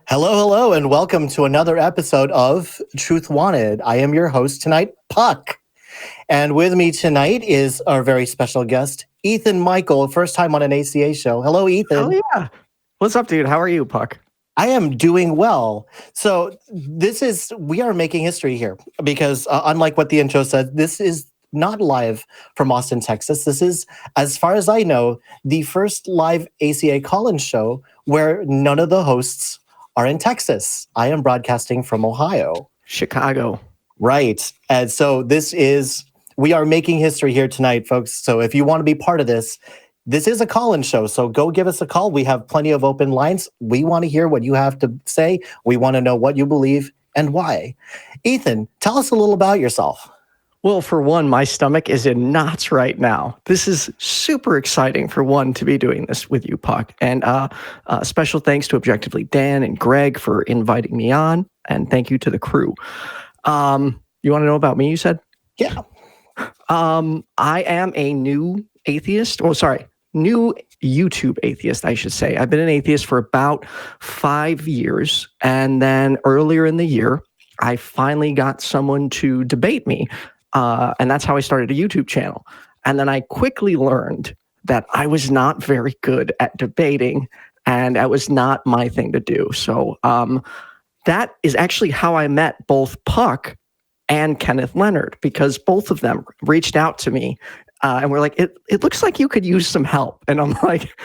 Hello, and welcome to another episode of Truth Wanted. I am your host tonight, Puck. And with me tonight is our very special guest, Ethan Micheal, first time on an ACA show. Hello, Ethan. Oh, yeah. What's up, dude? How are you, Puck? I am doing well. So we are making history here because unlike what the intro said, this is not live from Austin, Texas. This is, as far as I know, the first live ACA call-in show where none of the hosts are in Texas. I am broadcasting from Ohio. Chicago. Right. And so we are making history here tonight, folks. So if you want to be part of this is a call-in show. So go give us a call. We have plenty of open lines. We want to hear what you have to say. We want to know what you believe and why. Ethan, tell us a little about yourself. Well, for one, my stomach is in knots right now. This is super exciting for one to be doing this with you, Puck. And special thanks to Objectively Dan and Greg for inviting me on. And thank you to the crew. You want to know about me, you said? Yeah. I am a new YouTube atheist, I should say. I've been an atheist for about 5 years. And then earlier in the year, I finally got someone to debate me. And that's how I started a YouTube channel. And then I quickly learned that I was not very good at debating, and that was not my thing to do. So that is actually how I met both Puck and Kenneth Leonard, because both of them reached out to me and were like, it looks like you could use some help. And I'm like,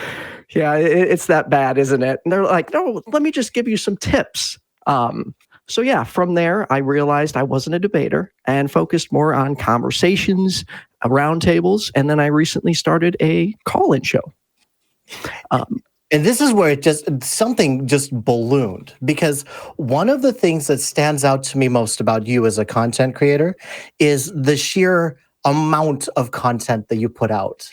yeah, it's that bad, isn't it? And they're like, no, let me just give you some tips. So yeah, from there, I realized I wasn't a debater and focused more on conversations, roundtables, and then I recently started a call-in show. And this is where something just ballooned, because one of the things that stands out to me most about you as a content creator is the sheer amount of content that you put out.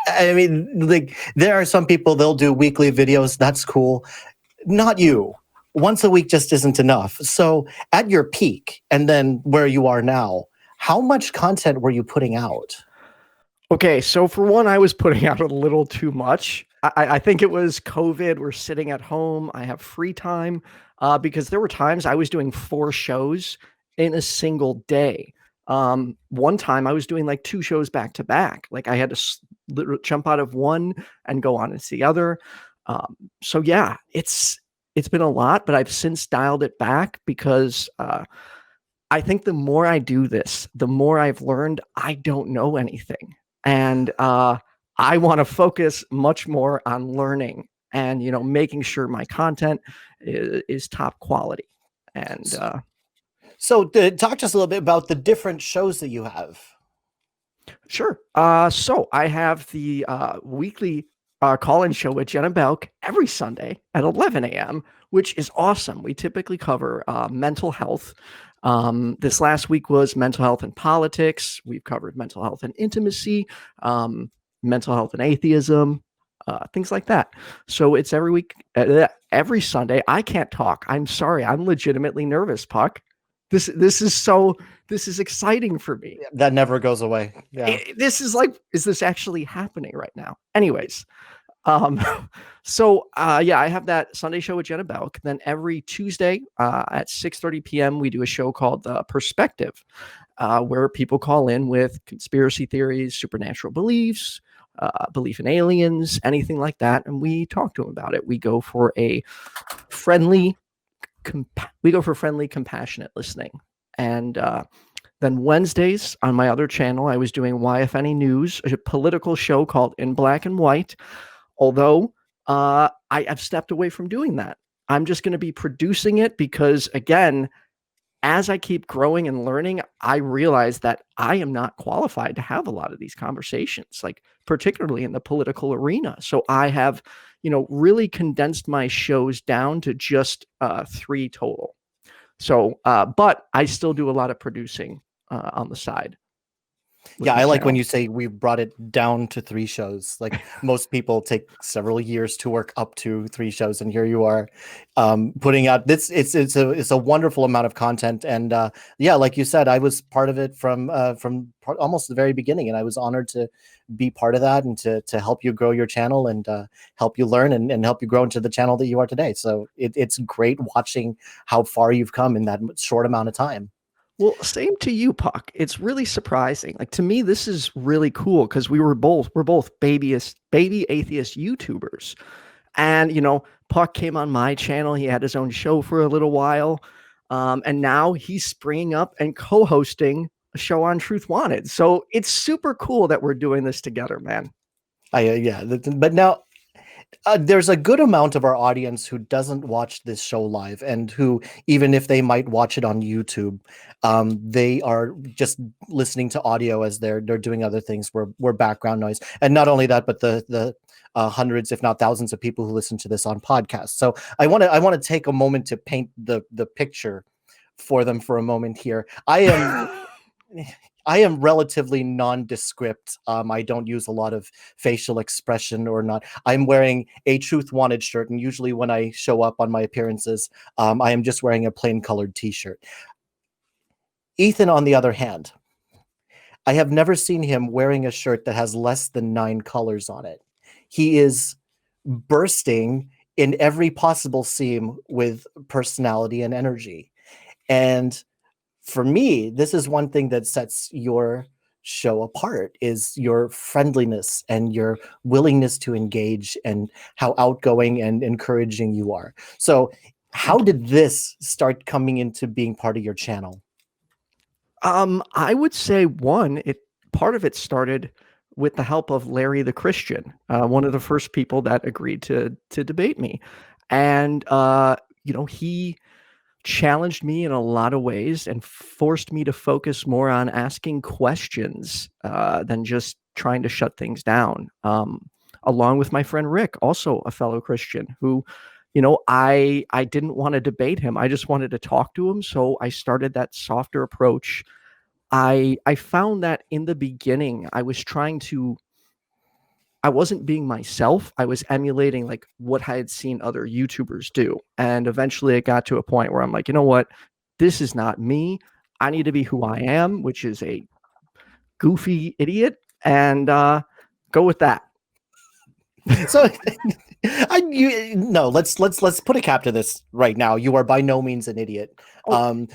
I mean, like, there are some people, they'll do weekly videos. That's cool. Not you. Once a week just isn't enough. So at your peak and then where you are now, how much content were you putting out? Okay, so for one, I was putting out a little too much. I think it was COVID. We're sitting at home. I have free time because there were times I was doing 4 shows in a single day. One time I was doing like 2 shows back to back. Like I had to jump out of one and go on into the other. So yeah, it's been a lot, but I've since dialed it back because I think the more I do this, the more I've learned I don't know anything. And I want to focus much more on learning and, making sure my content is top quality. And so talk to us a little bit about the different shows that you have. Sure. So I have the weekly call-in show with Jenna Belk every Sunday at 11 a.m., which is awesome. We typically cover mental health. This last week was mental health and politics. We've covered mental health and intimacy, mental health and atheism, things like that. So it's every week, every Sunday. I can't talk. I'm sorry. I'm legitimately nervous, Puck. This is exciting for me. That never goes away. Yeah. This is like, is this actually happening right now? Anyways, so I have that Sunday show with Jenna Belk. Then every Tuesday at 6:30 p.m. we do a show called Perspective, where people call in with conspiracy theories, supernatural beliefs, belief in aliens, anything like that, and we talk to them about it. We go for friendly, compassionate listening. And then Wednesdays on my other channel, I was doing YFNA News, a political show called In Black and White. Although I've stepped away from doing that. I'm just going to be producing it because, again, as I keep growing and learning, I realize that I am not qualified to have a lot of these conversations, like particularly in the political arena. So I have, really condensed my shows down to just 3 total. So, but I still do a lot of producing on the side. Yeah, I like when you say we brought it down to 3 shows. Like most people take several years to work up to 3 shows, and here you are putting out this. It's a wonderful amount of content, and yeah, like you said, I was part of it from almost the very beginning, and I was honored to be part of that and to help you grow your channel and help you learn and help you grow into the channel that you are today. So it's great watching how far you've come in that short amount of time. Well, same to you, Puck. It's really surprising. Like to me, this is really cool because we're both baby atheist YouTubers. And Puck came on my channel. He had his own show for a little while. And now he's springing up and co-hosting a show on Truth Wanted. So it's super cool that we're doing this together, man. Yeah, but now there's a good amount of our audience who doesn't watch this show live, and who, even if they might watch it on YouTube, they are just listening to audio as they're doing other things. We're background noise, and not only that, but the hundreds, if not thousands, of people who listen to this on podcasts. So I want to take a moment to paint the picture for them for a moment here. I am relatively nondescript. I don't use a lot of facial expression or not. I'm wearing a Truth Wanted shirt, and usually when I show up on my appearances, I am just wearing a plain colored t-shirt. Ethan, on the other hand, I have never seen him wearing a shirt that has less than 9 colors on it. He is bursting in every possible seam with personality and energy. And for me, this is one thing that sets your show apart, is your friendliness and your willingness to engage and how outgoing and encouraging you are. So how did this start coming into being part of your channel? I would say part of it started with the help of Larry the Christian, one of the first people that agreed to debate me. And he challenged me in a lot of ways and forced me to focus more on asking questions than just trying to shut things down. Along with my friend Rick, also a fellow Christian, who, I didn't want to debate him. I just wanted to talk to him. So I started that softer approach. I found that in the beginning, I wasn't being myself. I was emulating like what I had seen other YouTubers do. And eventually it got to a point where I'm like, you know what? This is not me. I need to be who I am, which is a goofy idiot, and go with that. So let's put a cap to this right now. You are by no means an idiot.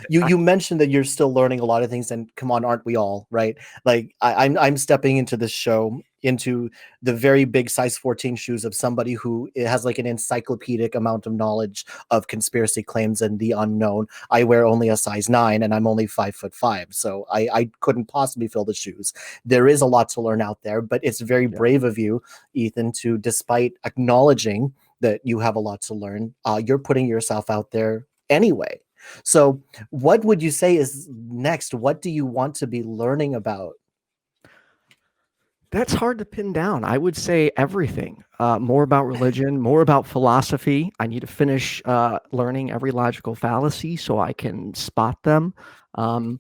You mentioned that you're still learning a lot of things, and come on, aren't we all, right? Like I'm stepping into this show into the very big size 14 shoes of somebody who has like an encyclopedic amount of knowledge of conspiracy claims and the unknown. I wear only a size 9, and I'm only 5'5", so I couldn't possibly fill the shoes. There is a lot to learn out there, but it's very brave of you, Ethan, to, despite acknowledging that you have a lot to learn, you're putting yourself out there anyway. So what would you say is next? What do you want to be learning about? That's hard to pin down. I would say everything. More about religion, more about philosophy. I need to finish learning every logical fallacy so I can spot them. I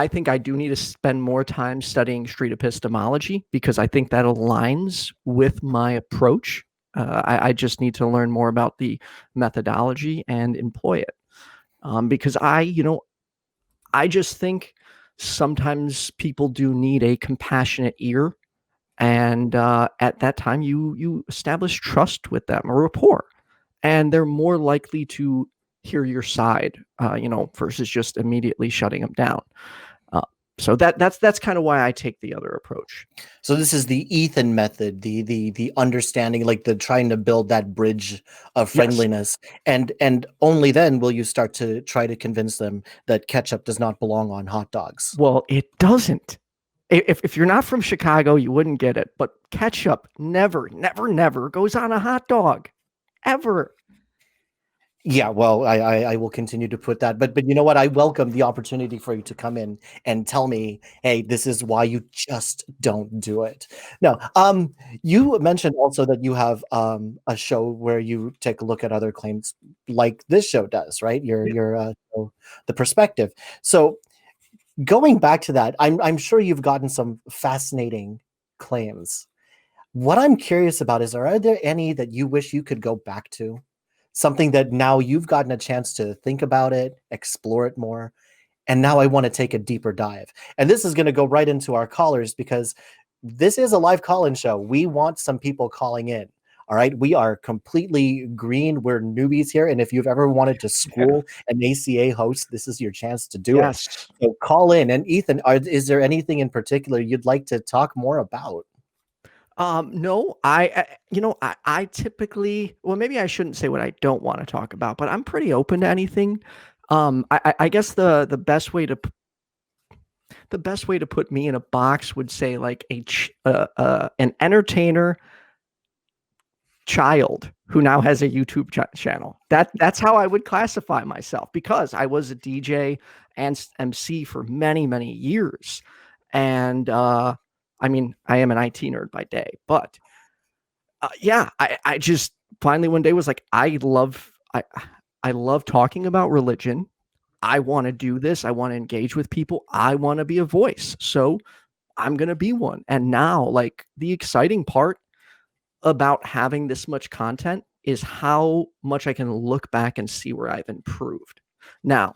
think I do need to spend more time studying street epistemology, because I think that aligns with my approach. I just need to learn more about the methodology and employ it. Because I just think sometimes people do need a compassionate ear. And at that time, you establish trust with them, a rapport, and they're more likely to hear your side, versus just immediately shutting them down. So that's kind of why I take the other approach. So this is the Ethan method, the understanding, like the trying to build that bridge of friendliness, yes. And only then will you start to try to convince them that ketchup does not belong on hot dogs. Well, it doesn't. If you're not from Chicago, you wouldn't get it. But ketchup never goes on a hot dog, ever. Yeah, well, I will continue to put that, but you know what? I welcome the opportunity for you to come in and tell me, hey, this is why you just don't do it. No, you mentioned also that you have a show where you take a look at other claims, like this show does, right? Your show, The Perspective. So going back to that, I'm sure you've gotten some fascinating claims. What I'm curious about is, are there any that you wish you could go back to? Something that now you've gotten a chance to think about it, explore it more, and now I want to take a deeper dive. And this is going to go right into our callers because this is a live call-in show. We want some people calling in. All right, we are completely green. We're newbies here, and if you've ever wanted to Yeah. school an ACA host, this is your chance to do it. Yes. So call in. And Ethan, is there anything in particular you'd like to talk more about? No, I typically, well, maybe I shouldn't say what I don't want to talk about, but I'm pretty open to anything. I guess the best way to put me in a box would say like an entertainer child who now has a YouTube channel. That's how I would classify myself, because I was a DJ and MC for many, many years. And I mean, I am an IT nerd by day, but yeah, I just finally one day was like, I love talking about religion. I want to do this. I want to engage with people. I want to be a voice. So I'm going to be one. And now, like, the exciting part about having this much content is how much I can look back and see where I've improved. Now,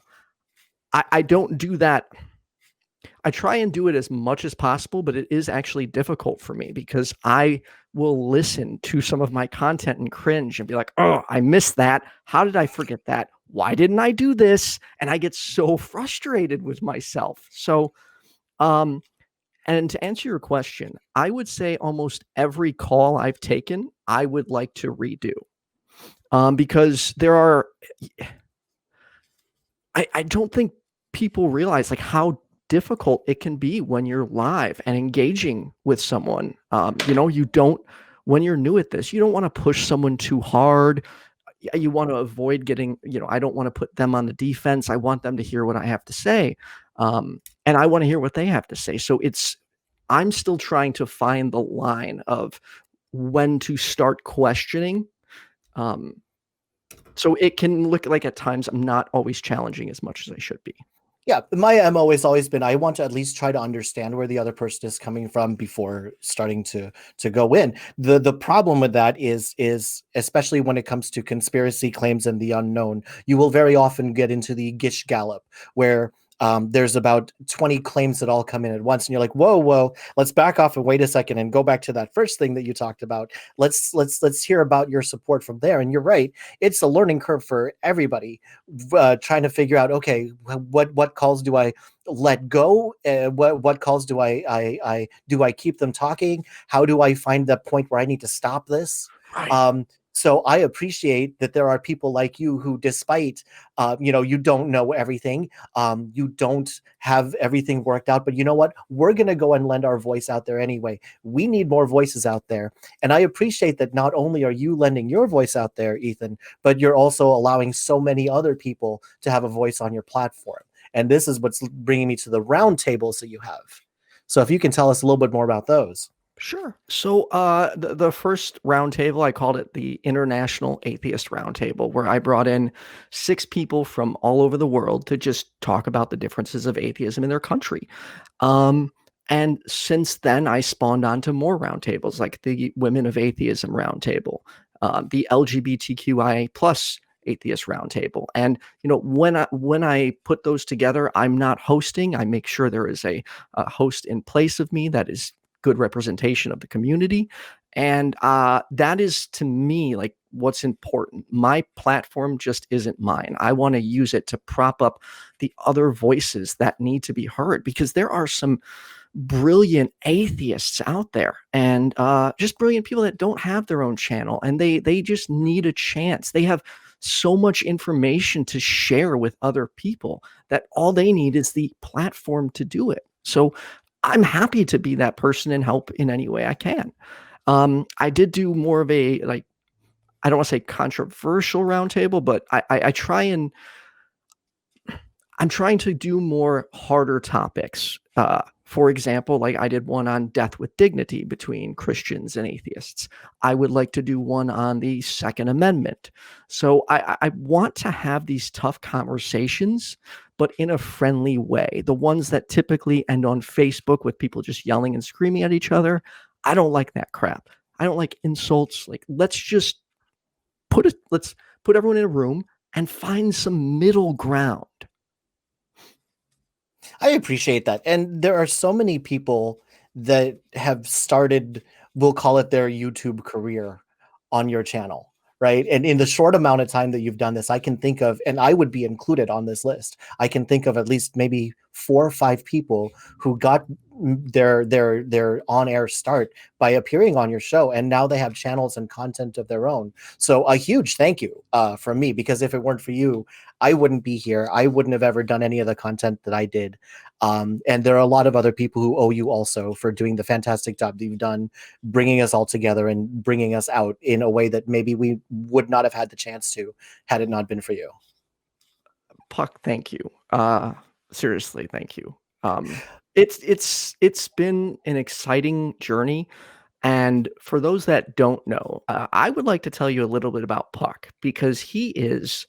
I don't do that. I try and do it as much as possible, but it is actually difficult for me because I will listen to some of my content and cringe and be like, oh, I missed that. How did I forget that? Why didn't I do this? And I get so frustrated with myself. So, and to answer your question, I would say almost every call I've taken, I would like to redo. Because there are, I don't think people realize like how difficult it can be when you're live and engaging with someone. You don't, when you're new at this, you don't want to push someone too hard. You want to avoid getting, I don't want to put them on the defense. I want them to hear what I have to say. And I want to hear what they have to say. So I'm still trying to find the line of when to start questioning. So it can look like at times I'm not always challenging as much as I should be. Yeah, my MO has always been I want to at least try to understand where the other person is coming from before starting to go in. The problem with that is especially when it comes to conspiracy claims and the unknown, you will very often get into the Gish Gallop where there's about 20 claims that all come in at once, and you're like, whoa, let's back off and wait a second and go back to that first thing that you talked about. Let's hear about your support from there. And you're right, it's a learning curve for everybody, trying to figure out, okay, what calls do I let go? What calls do I keep them talking? How do I find the point where I need to stop this? Right. So I appreciate that there are people like you who, despite, you don't know everything, you don't have everything worked out, but you know what? We're going to go and lend our voice out there anyway. We need more voices out there. And I appreciate that not only are you lending your voice out there, Ethan, but you're also allowing so many other people to have a voice on your platform. And this is what's bringing me to the roundtables that you have. So if you can tell us a little bit more about those. Sure. So the first roundtable, I called it the International Atheist Roundtable, where I brought in 6 people from all over the world to just talk about the differences of atheism in their country. And since then, I spawned onto more roundtables, like the Women of Atheism Roundtable, the LGBTQIA plus Atheist Roundtable. And when I put those together, I'm not hosting. I make sure there is a host in place of me that is good representation of the community. And that is, to me, like what's important. My platform just isn't mine. I want to use it to prop up the other voices that need to be heard, because there are some brilliant atheists out there, and just brilliant people that don't have their own channel, and they just need a chance. They have so much information to share with other people that all they need is the platform to do it. So I'm happy to be that person and help in any way I can. I did do more of I don't want to say controversial roundtable, but I try and I'm trying to do more harder topics. For example, like I did one on death with dignity between Christians and atheists. I would like to do one on the Second Amendment. So I want to have these tough conversations, but in a friendly way. The ones that typically end on Facebook with people just yelling and screaming at each other, I don't like that crap. I don't like insults. Like let's put everyone in a room and find some middle ground. I appreciate that. And there are so many people that have started, we'll call it their YouTube career on your channel, right? And in the short amount of time that you've done this, I can think of, and I would be included on this list, I can think of at least maybe 4 or 5 people who got their on-air start by appearing on your show, and now they have channels and content of their own. So a huge thank you from me, because if it weren't for you, I wouldn't be here. I wouldn't have ever done any of the content that I did. And there are a lot of other people who owe you also for doing the fantastic job that you've done, bringing us all together and bringing us out in a way that maybe we would not have had the chance to had it not been for you. Puck, thank you. Seriously, thank you. It's been an exciting journey. And for those that don't know, I would like to tell you a little bit about Puck, because he is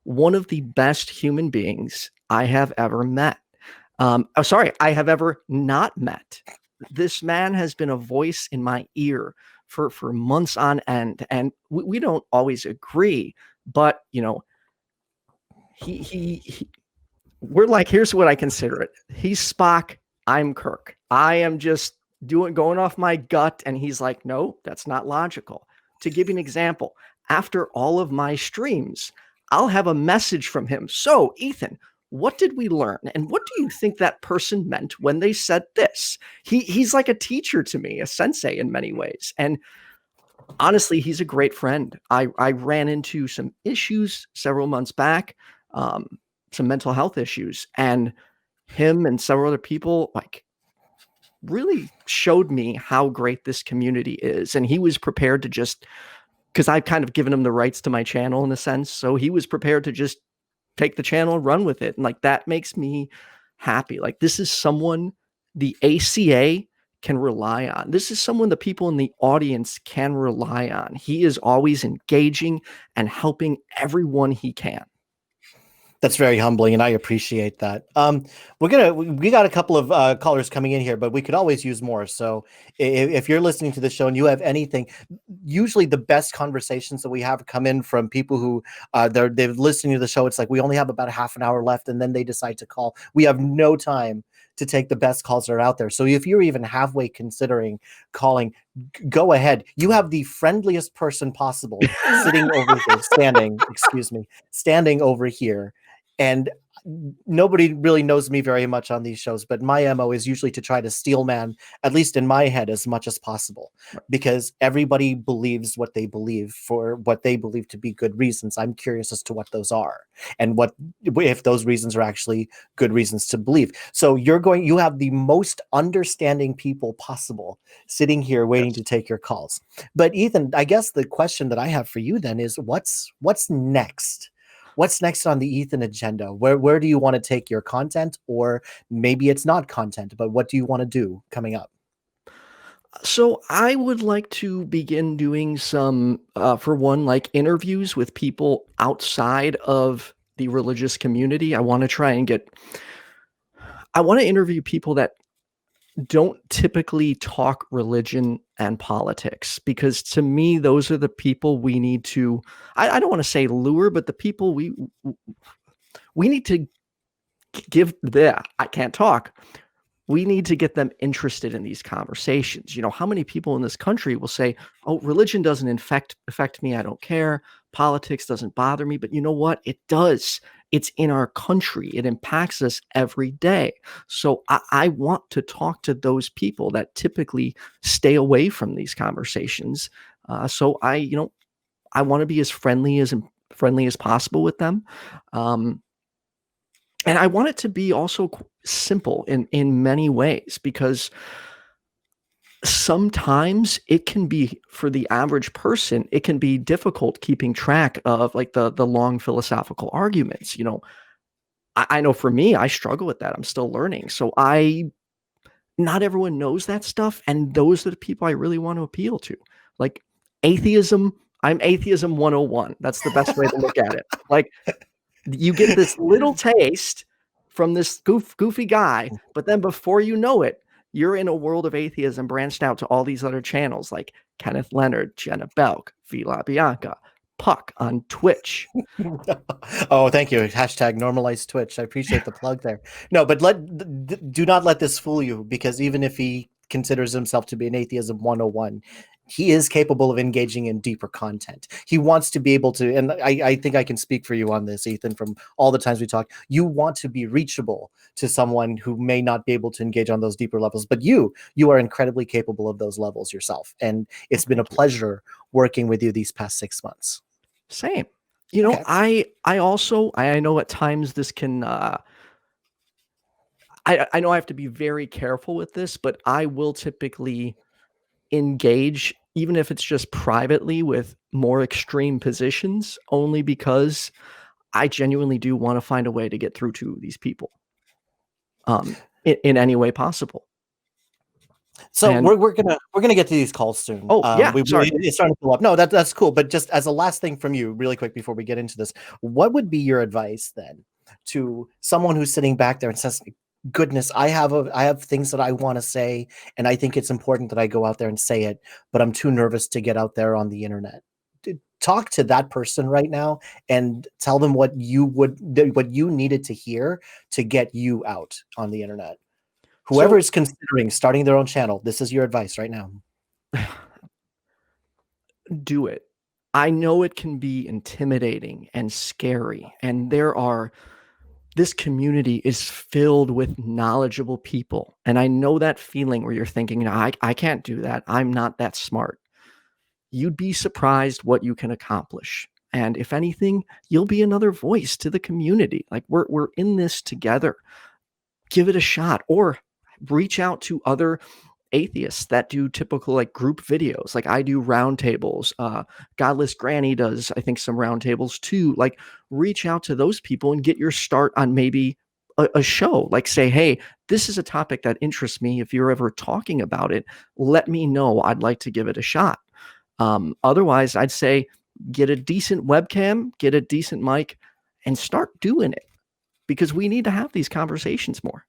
one of the best human beings I have ever met. I have ever not met. This man has been a voice in my ear for months on end, and we don't always agree, but you know, we're like, here's what I consider it. He's Spock, I'm Kirk. I am just going off my gut, and he's like, no, that's not logical. To give you an example, after all of my streams, I'll have a message from him. So, Ethan, what did we learn? And what do you think that person meant when they said this? He's like a teacher to me, a sensei in many ways. And honestly, he's a great friend. I ran into some issues several months back, some mental health issues, and him and several other people like really showed me how great this community is. And he was prepared to just, because I've kind of given him the rights to my channel in a sense. So he was prepared to just take the channel and run with it. And like, that makes me happy. Like, this is someone the ACA can rely on. This is someone the people in the audience can rely on. He is always engaging and helping everyone he can. That's very humbling, and I appreciate that. We got a couple of callers coming in here, but we could always use more. So if you're listening to the show and you have anything, usually the best conversations that we have come in from people who they've listening to the show. It's like we only have about a half an hour left, and then they decide to call. We have no time to take the best calls that are out there. So if you're even halfway considering calling, go ahead. You have the friendliest person possible sitting over here, standing over here. And nobody really knows me very much on these shows, but my MO is usually to try to steel man, at least in my head, as much as possible, because everybody believes what they believe for what they believe to be good reasons. I'm curious as to what those are and what if those reasons are actually good reasons to believe. So you have the most understanding people possible sitting here waiting to take your calls. But Ethan, I guess the question that I have for you then is what's next? What's next on the Ethan agenda? Where do you want to take your content? Or maybe it's not content, but what do you want to do coming up? So I would like to begin doing some, for one, like interviews with people outside of the religious community. I want to interview people that don't typically talk religion and politics, because to me, those are the people we need to, I don't want to say lure, but the people we need to give I can't talk. We need to get them interested in these conversations. You know, how many people in this country will say, oh, religion doesn't affect me. I don't care. Politics doesn't bother me. But you know what? It does. It's in our country. It impacts us every day. So I want to talk to those people that typically stay away from these conversations. So I want to be as friendly as possible with them. And I want it to be also simple in many ways, because sometimes it can be, for the average person, it can be difficult keeping track of like the long philosophical arguments. I know for me, I struggle with that. I'm still learning. So not everyone knows that stuff. And those are the people I really want to appeal to. Like atheism, I'm atheism 101. That's the best way to look at it. Like you get this little taste from this goofy guy, but then before you know it, you're in a world of atheism branched out to all these other channels like Kenneth Leonard, Jenna Belk, Vila Bianca, Puck on Twitch. Oh, thank you. Hashtag normalize Twitch. I appreciate the plug there. No, but do not let this fool you, because even if he considers himself to be an atheism 101, he is capable of engaging in deeper content. He wants to be able to, and I think I can speak for you on this, Ethan, from all the times we talk. You want to be reachable to someone who may not be able to engage on those deeper levels, but you are incredibly capable of those levels yourself. And it's been a pleasure working with you these past 6 months. Same. Okay. I also, I know at times this can, I know I have to be very careful with this, but I will typically engage, even if it's just privately, with more extreme positions, only because I genuinely do want to find a way to get through to these people, in any way possible. So And we're gonna get to these calls soon. oh yeah, sorry. It's starting to fill up. No, that's cool. But just as a last thing from you, really quick before we get into this, what would be your advice then to someone who's sitting back there and says, "Goodness, I have things that I want to say, and I think it's important that I go out there and say it, but I'm too nervous to get out there on the internet." Talk to that person right now and tell them what you needed to hear to get you out on the internet. Whoever is considering starting their own channel, this is your advice right now. Do it. I know it can be intimidating and scary, and this community is filled with knowledgeable people. And I know that feeling where you're thinking, I can't do that. I'm not that smart. You'd be surprised what you can accomplish. And if anything, you'll be another voice to the community. Like we're in this together. Give it a shot, or reach out to other atheists that do typical like group videos. Like I do roundtables. Godless Granny does, I think, some roundtables too. Like reach out to those people and get your start on maybe a show. Like say, hey, this is a topic that interests me. If you're ever talking about it, let me know. I'd like to give it a shot. Otherwise, I'd say get a decent webcam, get a decent mic, and start doing it, because we need to have these conversations more.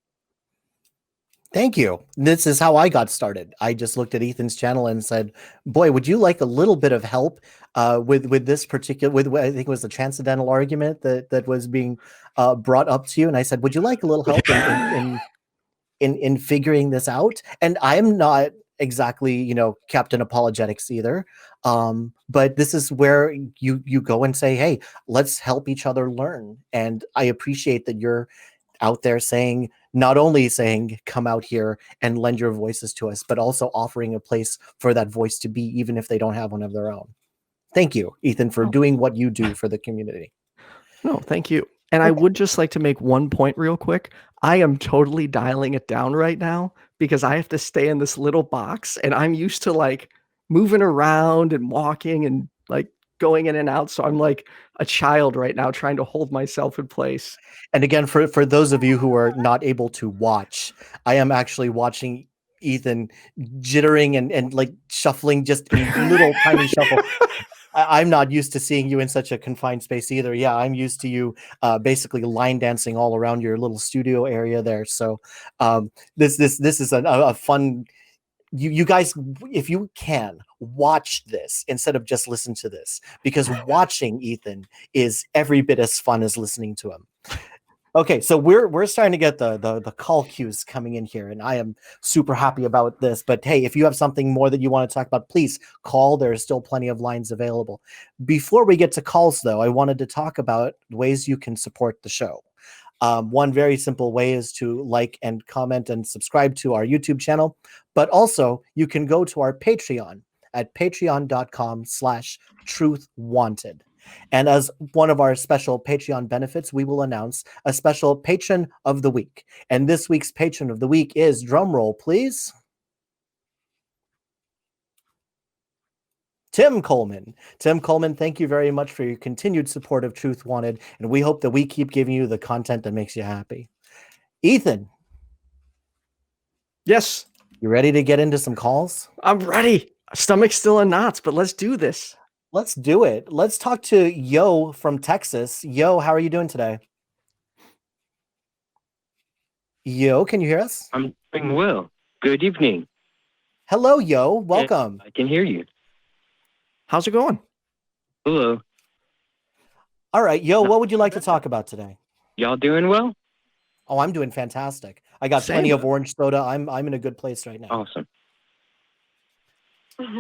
Thank you. This is how I got started. I just looked at Ethan's channel and said, "Boy, would you like a little bit of help with this particular, with I think it was the transcendental argument that was being brought up to you?" And I said, "Would you like a little help in figuring this out?" And I'm not exactly, Captain Apologetics either. But this is where you go and say, "Hey, let's help each other learn." And I appreciate that you're out there saying, not only saying, "Come out here and lend your voices to us," but also offering a place for that voice to be, even if they don't have one of their own. Thank you, Ethan, for doing what you do for the community. No, thank you. And I would just like to make one point real quick. I am totally dialing it down right now because I have to stay in this little box, and I'm used to like moving around and walking and like going in and out. So I'm like a child right now trying to hold myself in place. And again, for those of you who are not able to watch, I am actually watching Ethan jittering and like shuffling just in little tiny shuffle. I'm not used to seeing you in such a confined space either. Yeah, I'm used to you basically line dancing all around your little studio area there. So this is a fun. You guys, if you can, watch this instead of just listen to this, because watching Ethan is every bit as fun as listening to him. Okay, so we're starting to get the call queues coming in here, and I am super happy about this. But hey, if you have something more that you want to talk about, please call. There are still plenty of lines available. Before we get to calls, though, I wanted to talk about ways you can support the show. One very simple way is to like and comment and subscribe to our YouTube channel, but also you can go to our Patreon at patreon.com/truthwanted. And as one of our special Patreon benefits, we will announce a special patron of the week. And this week's patron of the week is, drumroll, please, Tim Coleman. Tim Coleman, thank you very much for your continued support of Truth Wanted, and we hope that we keep giving you the content that makes you happy. Ethan. Yes. You ready to get into some calls? I'm ready. Stomach's still in knots, but let's do this. Let's do it. Let's talk to Yo from Texas. Yo, how are you doing today? Yo, can you hear us? I'm doing well. Good evening. Hello, Yo. Welcome. Yeah, I can hear you. How's it going? Hello. All right, Yo, what would you like to talk about today? Y'all doing well? Oh, I'm doing fantastic. I got Same. plenty of orange soda. I'm in a good place right now. Awesome.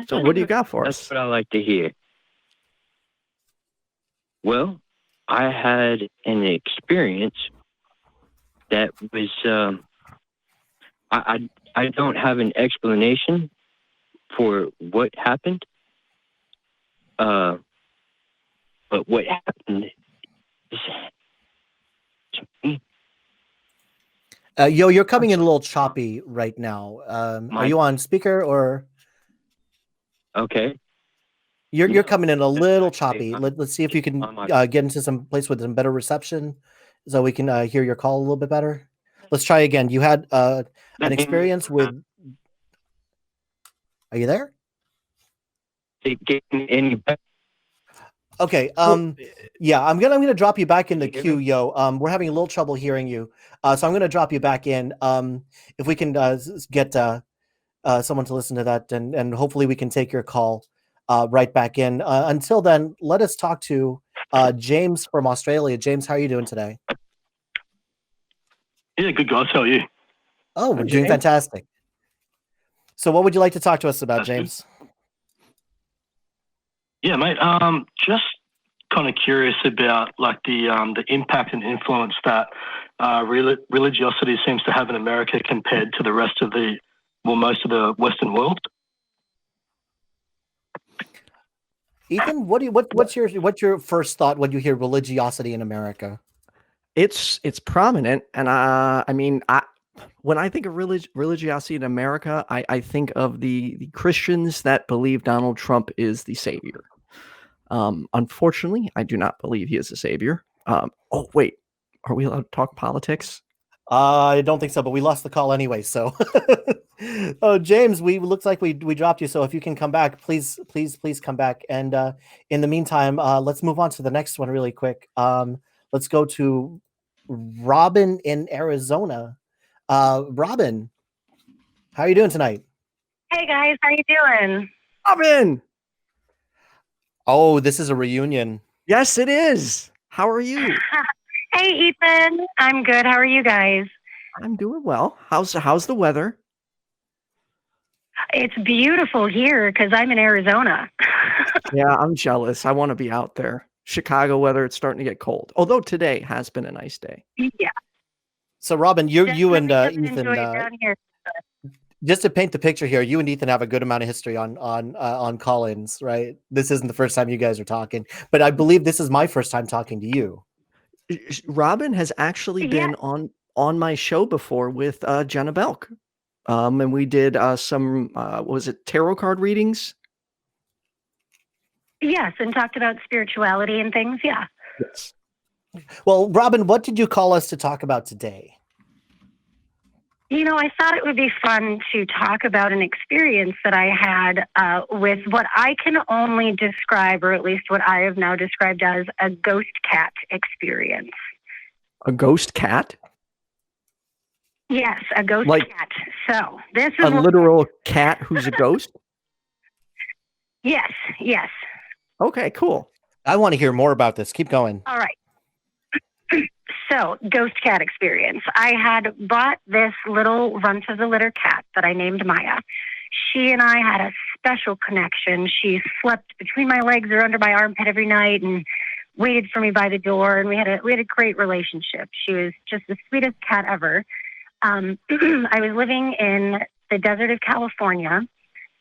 So what do you got for That's us? what I like to hear. Well, I had an experience that was, I don't have an explanation for what happened. But what happened is to me. Yo, you're coming in a little choppy right now. Are you on speaker or? Okay. You're coming in a little choppy. I'm- Let's see if you can I'm on- get into some place with some better reception, so we can hear your call a little bit better. Let's try again. You had an experience with. Are you there? Any better? Okay. Yeah, I'm gonna drop you back in the queue, Yo. We're having a little trouble hearing you, so I'm gonna drop you back in. If we can get someone to listen to that, and hopefully we can take your call right back in. Until then, let us talk to James from Australia. James, how are you doing today? Yeah, good guys. How are you? Oh, we're doing fantastic. So, what would you like to talk to us about, That's good. James? Yeah, mate. Just kind of curious about like the impact and influence that religiosity seems to have in America compared to the rest of most of the Western world. Ethan, what's your first thought when you hear religiosity in America? It's prominent, and when I think of religiosity in America, I think of the Christians that believe Donald Trump is the savior. Unfortunately, I do not believe he is the savior. Oh wait, are we allowed to talk politics? I don't think so, but we lost the call anyway. So, oh, James, looks like we dropped you. So if you can come back, please come back. And in the meantime, let's move on to the next one really quick. Let's go to Robyn in Arizona. Robyn, how are you doing tonight? Hey guys, how you doing? Robyn! Oh, this is a reunion. Yes, it is. How are you? Hey Ethan, I'm good. How are you guys? I'm doing well. How's the weather? It's beautiful here because I'm in Arizona. Yeah, I'm jealous. I want to be out there. Chicago weather, it's starting to get cold. Although today has been a nice day. Yeah. So, Robyn, you and Definitely Ethan, enjoy it down here. just to paint the picture here, you and Ethan have a good amount of history on call-ins, right? This isn't the first time you guys are talking, but I believe this is my first time talking to you. Robyn has actually been on my show before with Jenna Belk. And we did some was it tarot card readings? Yes, and talked about spirituality and things. Yeah. Yes. Well, Robyn, what did you call us to talk about today? You know, I thought it would be fun to talk about an experience that I had with what I can only describe, or at least what I have now described as a ghost cat experience. A ghost cat? Yes, a ghost cat. So this is a literal cat who's a ghost? Yes, yes. Okay, cool. I want to hear more about this. Keep going. All right. So, ghost cat experience. I had bought this little runt of the litter cat that I named Maya. She and I had a special connection. She slept between my legs or under my armpit every night and waited for me by the door, and we had a great relationship. She was just the sweetest cat ever. I was living in the desert of California,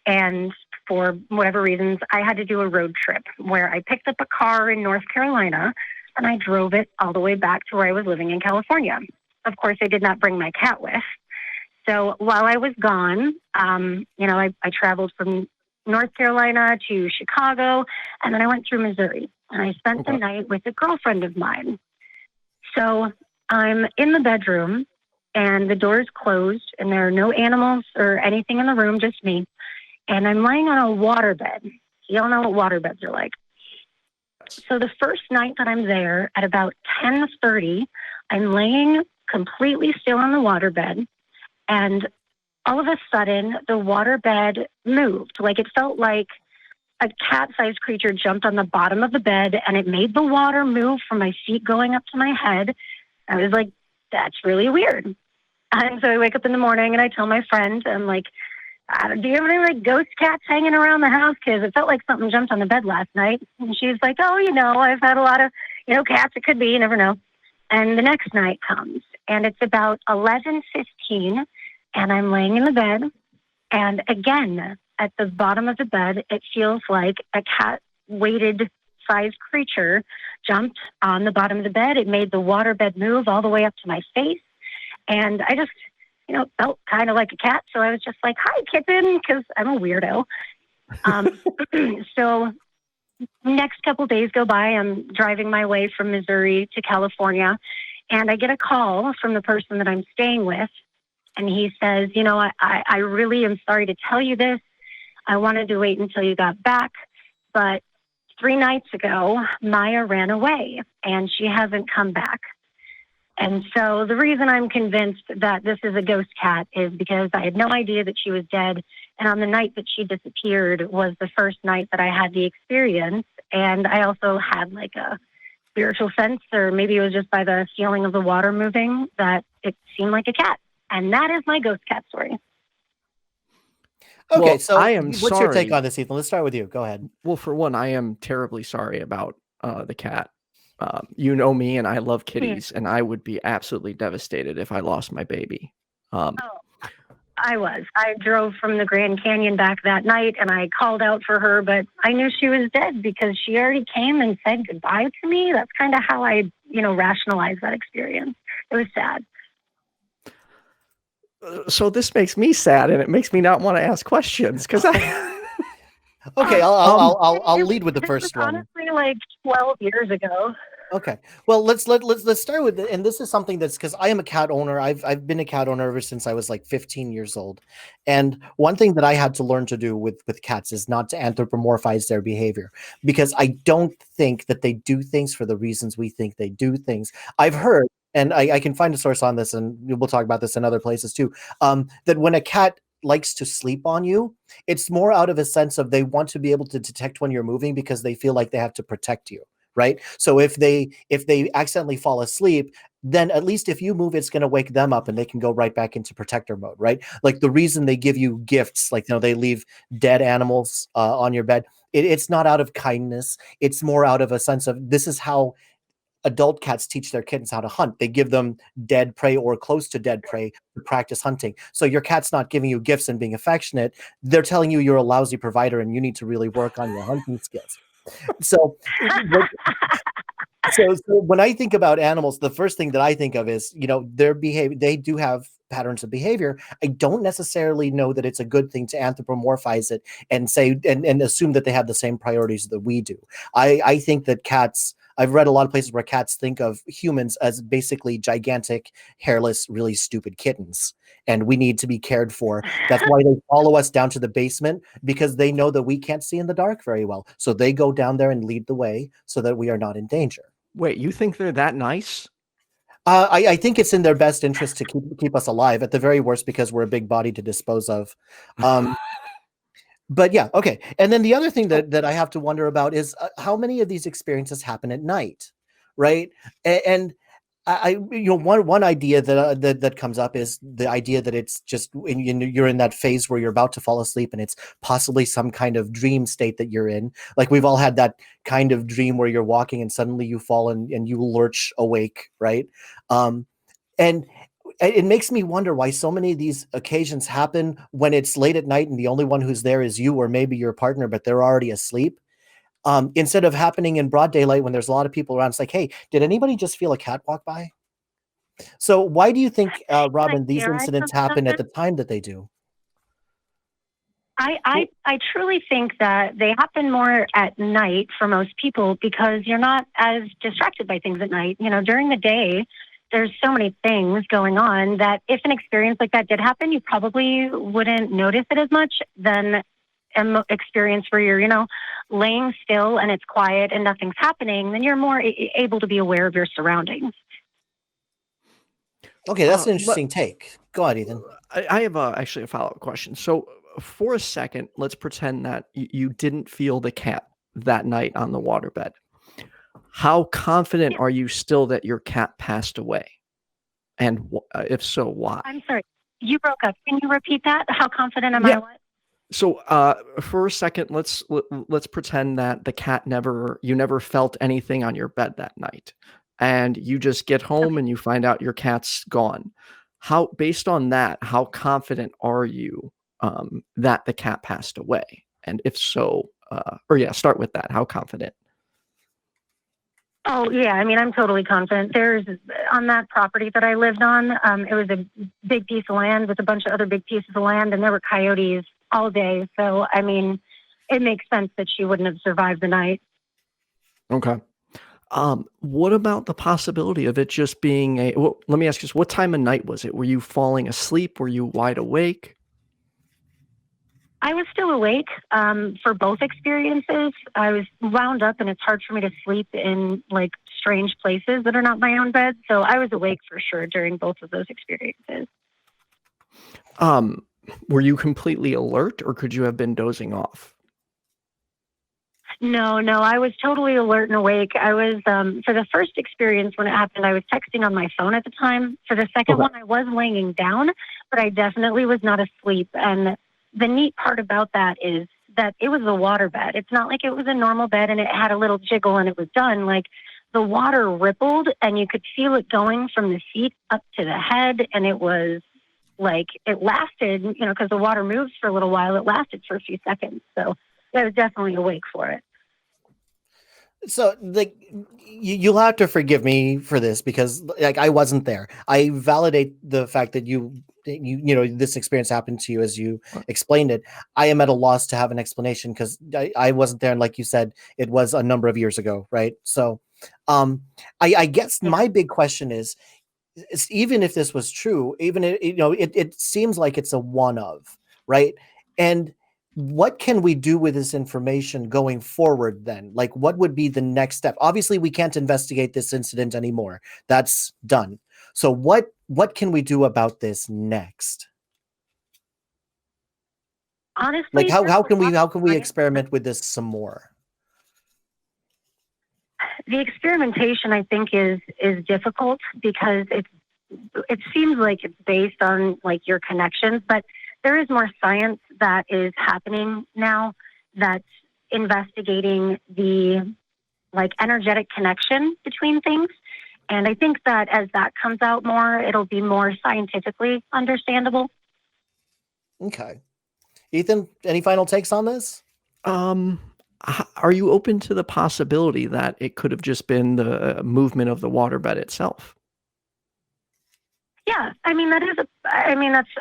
and for whatever reasons, I had to do a road trip where I picked up a car in North Carolina and I drove it all the way back to where I was living in California. Of course, I did not bring my cat with. So while I was gone, I traveled from, North Carolina to Chicago, and then I went through Missouri. And I spent the night with a girlfriend of mine. So I'm in the bedroom, and the door is closed, and there are no animals or anything in the room, just me. And I'm laying on a waterbed. You all know what waterbeds are like. So the first night that I'm there at about 10:30, I'm laying completely still on the waterbed, and all of a sudden the waterbed moved. Like it felt like a cat-sized creature jumped on the bottom of the bed, and it made the water move from my feet going up to my head. I was like, that's really weird. And so I wake up in the morning and I tell my friend, I'm like, do you have any like ghost cats hanging around the house? Because it felt like something jumped on the bed last night. And she's like, oh, I've had a lot of, cats. It could be, you never know. And the next night comes, and it's about 11:15, and I'm laying in the bed. And again, at the bottom of the bed, it feels like a cat-weighted sized creature jumped on the bottom of the bed. It made the waterbed move all the way up to my face. And I just, felt kind of like a cat. So I was just like, hi, kitten, because I'm a weirdo. So next couple days go by. I'm driving my way from Missouri to California, and I get a call from the person that I'm staying with. And he says, I really am sorry to tell you this. I wanted to wait until you got back, but 3 nights ago, Maya ran away, and she hasn't come back. And so the reason I'm convinced that this is a ghost cat is because I had no idea that she was dead. And on the night that she disappeared was the first night that I had the experience. And I also had like a spiritual sense, or maybe it was just by the feeling of the water moving, that it seemed like a cat. And that is my ghost cat story. Okay, Well, so I am what's your take sorry. on this, Ethan? Let's start with you. Go ahead. Well, for one, I am terribly sorry about the cat. You know me, and I love kitties, and I would be absolutely devastated if I lost my baby. I was. I drove from the Grand Canyon back that night, and I called out for her, but I knew she was dead because she already came and said goodbye to me. That's kind of how I, rationalized that experience. It was sad. So this makes me sad, and it makes me not want to ask questions because I. Okay, I'll lead with the This first was one. honestly like 12 years ago. Okay, well let's start with it. And this is something that's because I am a cat owner. I've been a cat owner ever since I was like 15 years old. And one thing that I had to learn to do with cats is not to anthropomorphize their behavior, because I don't think that they do things for the reasons we think they do things. I've heard, and I can find a source on this, and we'll talk about this in other places too, that when a cat likes to sleep on you, it's more out of a sense of they want to be able to detect when you're moving because they feel like they have to protect you, right? So if they accidentally fall asleep, then at least if you move, it's going to wake them up and they can go right back into protector mode, right? Like the reason they give you gifts, like they leave dead animals on your bed, it's not out of kindness. It's more out of a sense of this is how adult cats teach their kittens how to hunt. They give them dead prey or close to dead prey to practice hunting. So your cat's not giving you gifts and being affectionate. They're telling you you're a lousy provider and you need to really work on your hunting skills. So when I think about animals, the first thing that I think of is, their behavior. They do have patterns of behavior. I don't necessarily know that it's a good thing to anthropomorphize it and say and assume that they have the same priorities that we do. I think that cats, I've read a lot of places where cats think of humans as basically gigantic, hairless, really stupid kittens, and we need to be cared for. That's why they follow us down to the basement, because they know that we can't see in the dark very well. So they go down there and lead the way so that we are not in danger. Wait, you think they're that nice? I think it's in their best interest to keep us alive, at the very worst, because we're a big body to dispose of. But yeah, okay. And then the other thing that I have to wonder about is how many of these experiences happen at night, right? And one idea that comes up is the idea that it's just you're in that phase where you're about to fall asleep, and it's possibly some kind of dream state that you're in. Like we've all had that kind of dream where you're walking and suddenly you fall and you lurch awake, right? And it makes me wonder why so many of these occasions happen when it's late at night and the only one who's there is you or maybe your partner, but they're already asleep. Instead of happening in broad daylight when there's a lot of people around. It's like, hey, did anybody just feel a cat walk by? So why do you think, Robyn, these incidents happen at the time that they do? I truly think that they happen more at night for most people because you're not as distracted by things at night. During the day, there's so many things going on that if an experience like that did happen, you probably wouldn't notice it as much than an experience where you're, laying still and it's quiet and nothing's happening. Then you're more able to be aware of your surroundings. Okay, that's an interesting take. Go ahead, Ethan. I have actually a follow-up question. So for a second, let's pretend that you didn't feel the cat that night on the waterbed. How confident are you still that your cat passed away? And if so, why? I'm sorry, you broke up. Can you repeat that? How confident am I? What? So for a second, let's pretend that the cat you never felt anything on your bed that night, and you just get home and you find out your cat's gone. Based on that, how confident are you that the cat passed away? And if so, start with that. How confident? Oh, yeah. I mean, I'm totally confident. There's on that property that I lived on, it was a big piece of land with a bunch of other big pieces of land, and there were coyotes all day. So, I mean, it makes sense that she wouldn't have survived the night. Okay. What about the possibility of it just being let me ask you this, what time of night was it? Were you falling asleep? Were you wide awake? I was still awake for both experiences. I was wound up, and it's hard for me to sleep in like strange places that are not my own bed. So I was awake for sure during both of those experiences. Were you completely alert, or could you have been dozing off? No, I was totally alert and awake. I was, for the first experience when it happened, I was texting on my phone at the time. For the second one, I was laying down, but I definitely was not asleep. And the neat part about that is that it was a water bed. It's not like it was a normal bed and it had a little jiggle and it was done. Like the water rippled and you could feel it going from the feet up to the head. And it was like, it lasted, because the water moves for a little while. It lasted for a few seconds. So I was definitely awake for it. So, you'll have to forgive me for this because, I wasn't there. I validate the fact that this experience happened to you as you explained it. I am at a loss to have an explanation because I wasn't there, and like you said, it was a number of years ago, right? So, I guess my big question is even if this was true, even it seems like it's a one of, right? And what can we do with this information going forward then? Like, what would be the next step? Obviously, we can't investigate this incident anymore. That's done. So what can we do about this next? Honestly, like how can we experiment with this some more? The experimentation, I think, is difficult because it seems like it's based on like your connections, but there is more science that is happening now that's investigating the like energetic connection between things. And I think that as that comes out more, it'll be more scientifically understandable. Okay. Ethan, any final takes on this? Are you open to the possibility that it could have just been the movement of the waterbed itself? Yeah, I mean, that's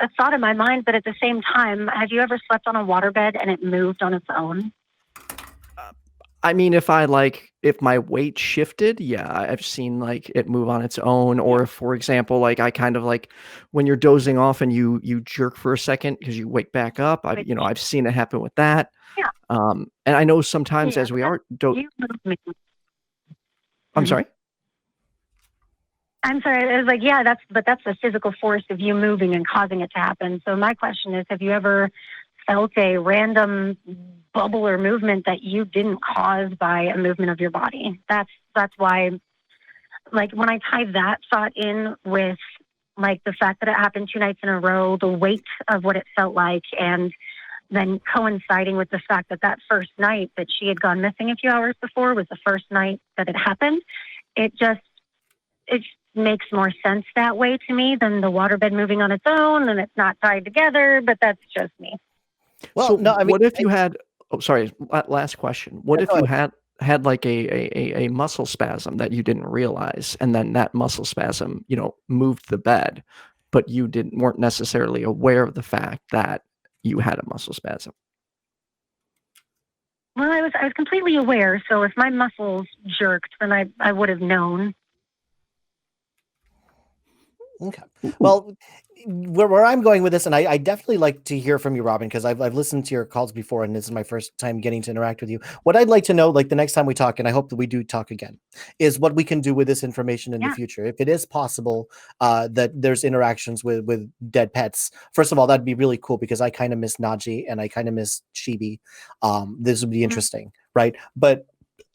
a thought in my mind, but at the same time, have you ever slept on a waterbed and it moved on its own? I mean, if my weight shifted, yeah, I've seen like it move on its own. Or if, for example, like I kind of like when you're dozing off and you jerk for a second because you wake back up. I've seen it happen with that. Yeah. And I know sometimes as we are, I'm sorry. I'm sorry. I was like, yeah, that's the physical force of you moving and causing it to happen. So my question is, have you ever felt a random bubble or movement that you didn't cause by a movement of your body? That's why, like, when I tie that thought in with like the fact that it happened 2 nights in a row, the weight of what it felt like, and then coinciding with the fact that first night that she had gone missing a few hours before was the first night that it happened, it makes more sense that way to me than the waterbed moving on its own and it's not tied together, but that's just me. Well, so no, I mean, what if you had, sorry, last question. What if you had like a muscle spasm that you didn't realize, and then that muscle spasm, moved the bed, but you weren't necessarily aware of the fact that you had a muscle spasm? Well, I was completely aware. So if my muscles jerked, then I would have known. Okay. Well, where I'm going with this, and I definitely like to hear from you, Robyn, because I've listened to your calls before, and this is my first time getting to interact with you. What I'd like to know, like the next time we talk, and I hope that we do talk again, is what we can do with this information in the future. If it is possible that there's interactions with dead pets, first of all, that'd be really cool because I kind of miss Naji and I kind of miss Chibi. This would be interesting, right? But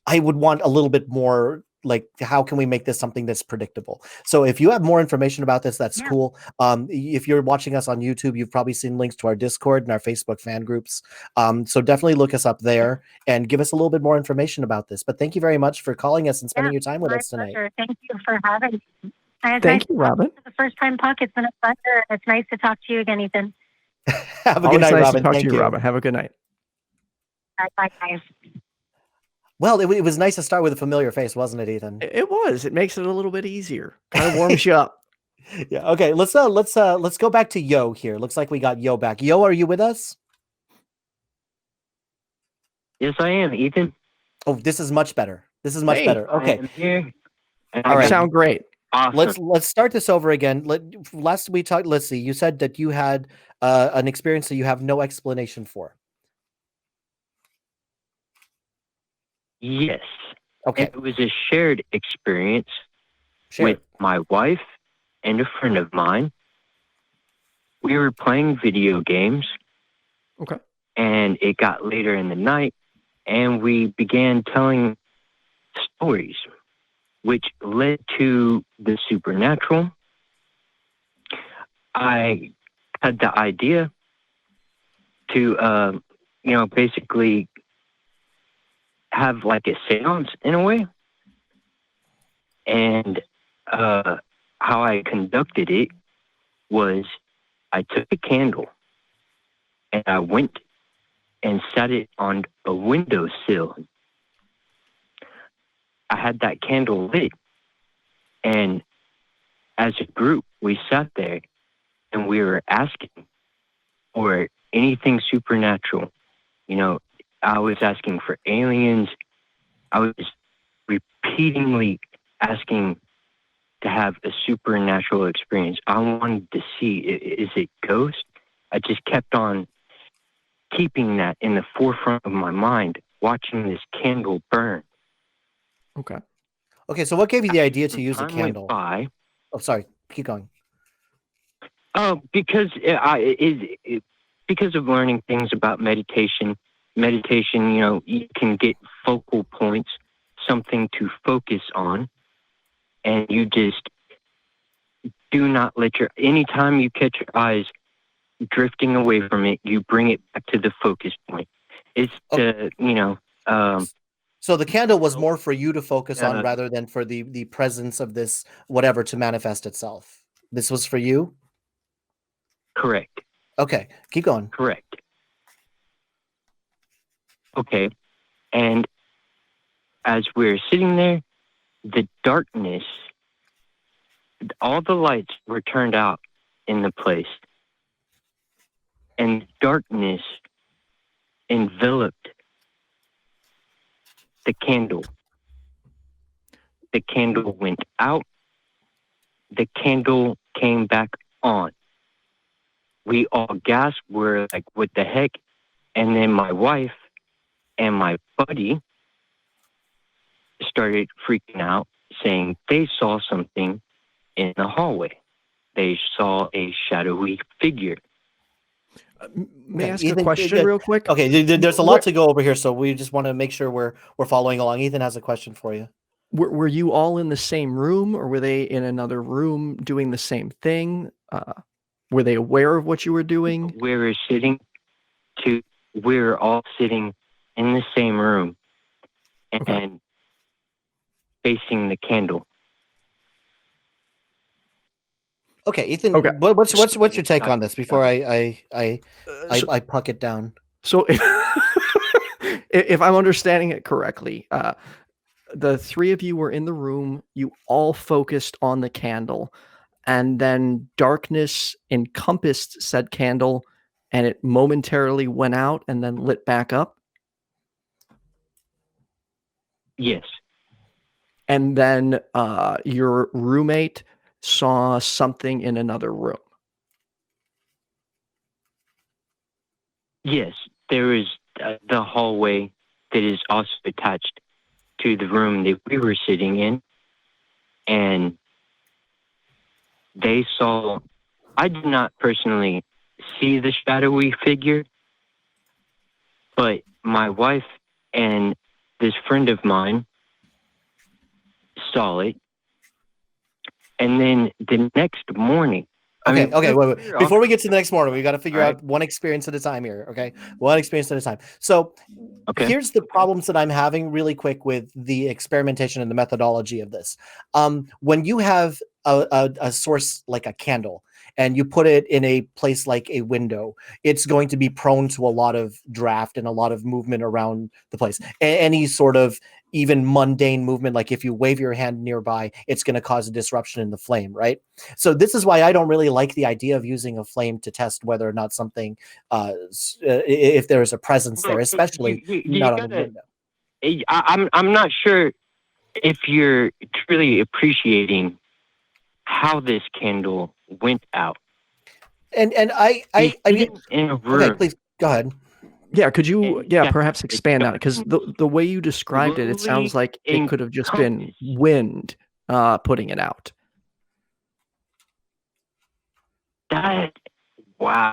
I would want a little bit more, like, how can we make this something that's predictable? So if you have more information about this, that's cool. If you're watching us on YouTube, you've probably seen links to our Discord and our Facebook fan groups. So definitely look us up there and give us a little bit more information about this. But thank you very much for calling us and spending your time with us tonight. Pleasure. Thank you for having me. Thank you, Robyn. For the first time talk, it's been a pleasure. It's nice to talk to you again, Ethan. Have a good night, nice Robyn. To talk Thank to you, Robyn. Have a good night. Bye, guys. Well, it was nice to start with a familiar face, wasn't it, Ethan? It was. It makes it a little bit easier. Kind of warms you up. Yeah. Okay. Let's go back to Yo here. Looks like we got Yo back. Yo, are you with us? Yes, I am, Ethan. Oh, this is much better. This is much better. Okay. I am here. All right. Sound great. Awesome. Let's start this over again. Last we talked. Let's see. You said that you had an experience that you have no explanation for. Yes. Okay. And it was a shared experience Sure. with my wife and a friend of mine. We were playing video games. Okay. And it got later in the night, and we began telling stories, which led to the supernatural. I had the idea to, basically have like a seance in a way. And how I conducted it was I took a candle and I went and set it on a windowsill. I had that candle lit, and as a group, we sat there and we were asking for anything supernatural. You know, I was asking for aliens. I was repeatedly asking to have a supernatural experience. I wanted to see, is it ghost? I just kept on keeping that in the forefront of my mind, watching this candle burn. Okay. Okay. So what gave you the idea to use a Time went candle? by. Oh, sorry. Keep going. Oh, because because of learning things about meditation. Meditation, you can get focal points, something to focus on, and you just do not let anytime you catch your eyes drifting away from it, you bring it back to the focus point. It's So the candle was more for you to focus on rather than for the presence of this whatever to manifest itself. This was for you? Correct. Okay, keep going. Correct. Okay. And as we're sitting there, the darkness, all the lights were turned out in the place. And darkness enveloped the candle. The candle went out. The candle came back on. We all gasped. We're like, what the heck? And then my wife and my buddy started freaking out, saying they saw something in the hallway. They saw a shadowy figure. May I ask a question real quick? Okay, there's a lot to go over here, so we just want to make sure we're following along. Ethan has a question for you. Were you all in the same room, or were they in another room doing the same thing? Were they aware of what you were doing? We were all sitting in the same room and facing the candle. Okay, Ethan. Okay. What's your take on this before I puck it down? So, if I'm understanding it correctly, the three of you were in the room. You all focused on the candle, and then darkness encompassed said candle, and it momentarily went out and then lit back up. Yes. And then your roommate saw something in another room. Yes. There is the hallway that is also attached to the room that we were sitting in. And they saw, I did not personally see the shadowy figure, but my wife and this friend of mine saw it. And then the next morning, Okay, wait. Before we get to the next morning, we got to figure All right. out one experience at a time here. Okay, one experience at a time. So, Okay. here's the problems that I'm having really quick with the experimentation and the methodology of this. When you have a source like a candle and you put it in a place like a window, it's going to be prone to a lot of draft and a lot of movement around the place. Any sort of even mundane movement, like if you wave your hand nearby, it's going to cause a disruption in the flame, right? So this is why I don't really like the idea of using a flame to test whether or not something, if there is a presence there, especially not on the window. I'm not sure if you're truly appreciating how this candle went out. And I mean, in a room. okay, please go ahead. Yeah, could you Yeah, perhaps expand on it? Because the way you described it, it sounds like it could have just been wind putting it out. Wow.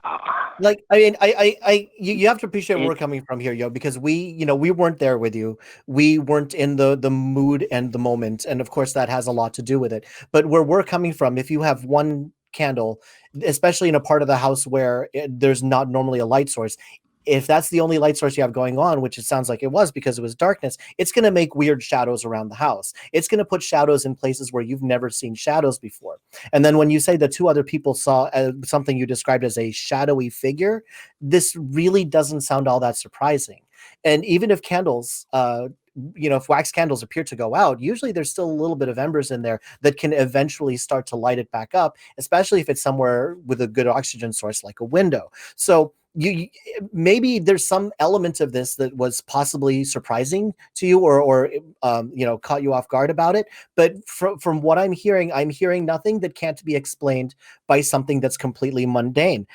Like, I mean, you have to appreciate where we're coming from here, yo, because we weren't there with you. We weren't in the mood and the moment. And of course that has a lot to do with it. But where we're coming from, if you have one candle, especially in a part of the house where there's not normally a light source, if that's the only light source you have going on, which it sounds like it was because it was darkness, it's going to make weird shadows around the house. It's going to put shadows in places where you've never seen shadows before. And then when you say that two other people saw something you described as a shadowy figure, this really doesn't sound all that surprising. And even if candles, if wax candles appear to go out, usually there's still a little bit of embers in there that can eventually start to light it back up, especially if it's somewhere with a good oxygen source like a window. So you maybe there's some element of this that was possibly surprising to you or caught you off guard about it, but from what I'm hearing nothing that can't be explained by something that's completely mundane.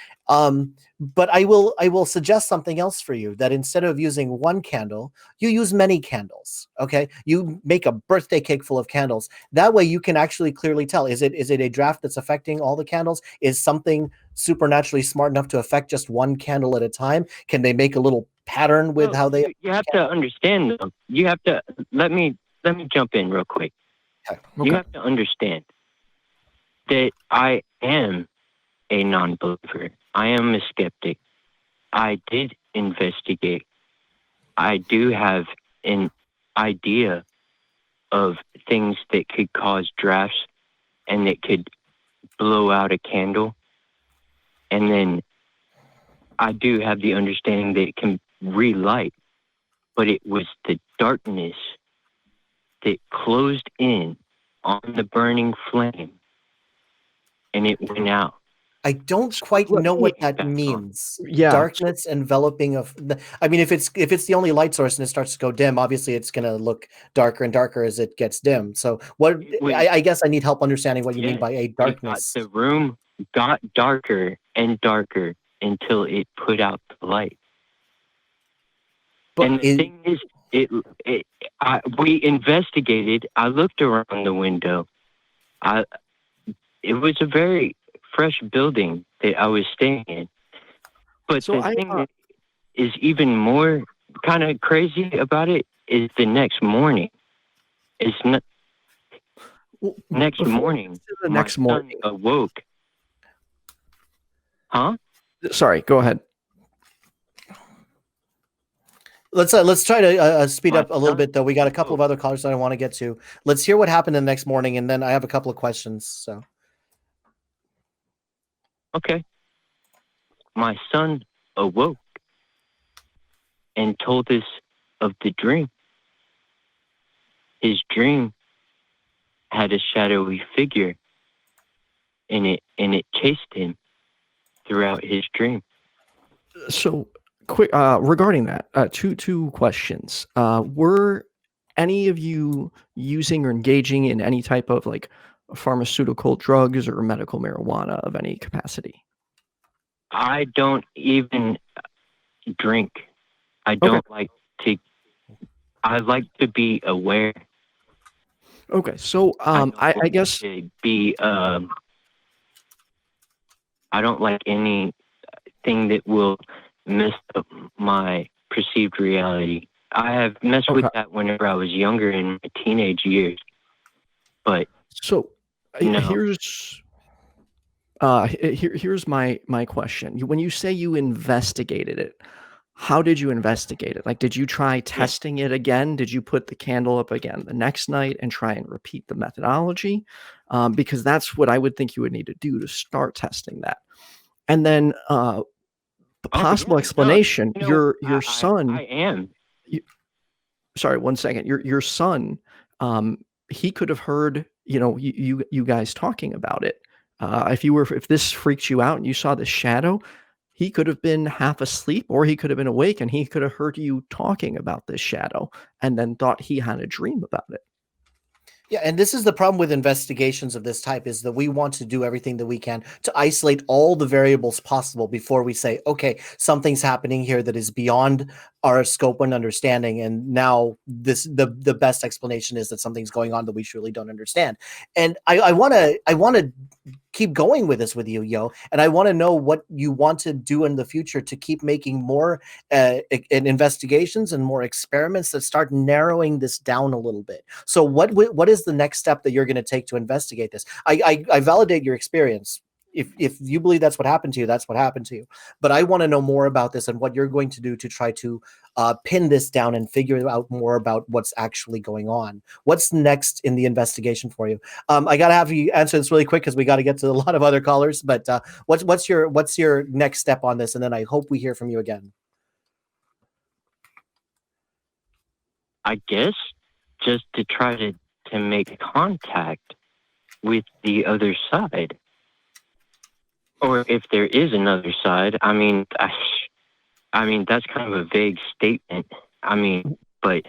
But I will suggest something else for you, that instead of using one candle, you use many candles. Okay, you make a birthday cake full of candles. That way you can actually clearly tell, is it a draft that's affecting all the candles? Is something supernaturally smart enough to affect just one candle at a time? Can they make a little pattern with how they? You have to understand them. You have to let me jump in real quick. Okay. You have to understand that I am a non-believer. I am a skeptic. I did investigate. I do have an idea of things that could cause drafts and that could blow out a candle. And then I do have the understanding that it can relight, but it was the darkness that closed in on the burning flame and it went out. I don't quite know what that means. Yeah. Darkness enveloping I mean, if it's the only light source and it starts to go dim, obviously it's going to look darker and darker as it gets dim. So I guess I need help understanding what you mean by a darkness. The room got darker and darker until it put out the light. But and the thing is, we investigated. I looked around the window. It was a very fresh building that I was staying in. But the thing that is even more kind of crazy about it is the next morning. It's not. Next morning, my son awoke. Huh? Sorry, go ahead. Let's try to speed up a little bit, though. We got a couple of other callers that I want to get to. Let's hear what happened the next morning, and then I have a couple of questions. So, okay. My son awoke and told us of the dream. His dream had a shadowy figure in it, and it chased him throughout his dream. So, quick regarding that, two questions. Were any of you using or engaging in any type of like pharmaceutical drugs or medical marijuana of any capacity? I don't even drink. I don't like to. I like to be aware. Okay, so I guess to be. I don't like anything that will mess up my perceived reality. I have messed with that whenever I was younger in my teenage years, but so no. Here's my question. When you say you investigated it, how did you investigate it? Like, did you try testing it again? Did you put the candle up again the next night and try and repeat the methodology? Because that's what I would think you would need to do to start testing that. And then possible explanation. No, your son. I am. Sorry, 1 second. Your son. He could have heard you guys talking about it. If this freaked you out and you saw the shadow, he could have been half asleep or he could have been awake and he could have heard you talking about this shadow and then thought he had a dream about it. Yeah, and this is the problem with investigations of this type, is that we want to do everything that we can to isolate all the variables possible before we say, okay, something's happening here that is beyond our scope and understanding, and now the best explanation is that something's going on that we surely don't understand. And I want to keep going with this with you, Yo, and I want to know what you want to do in the future to keep making more investigations and more experiments that start narrowing this down a little bit. So what is the next step that you're going to take to investigate this? I validate your experience. If you believe that's what happened to you, that's what happened to you. But I want to know more about this and what you're going to do to try to pin this down and figure out more about what's actually going on. What's next in the investigation for you? I got to have you answer this really quick because we got to get to a lot of other callers. But what's your next step on this? And then I hope we hear from you again. I guess just to try to make contact with the other side. Or if there is another side, I mean, that's kind of a vague statement. But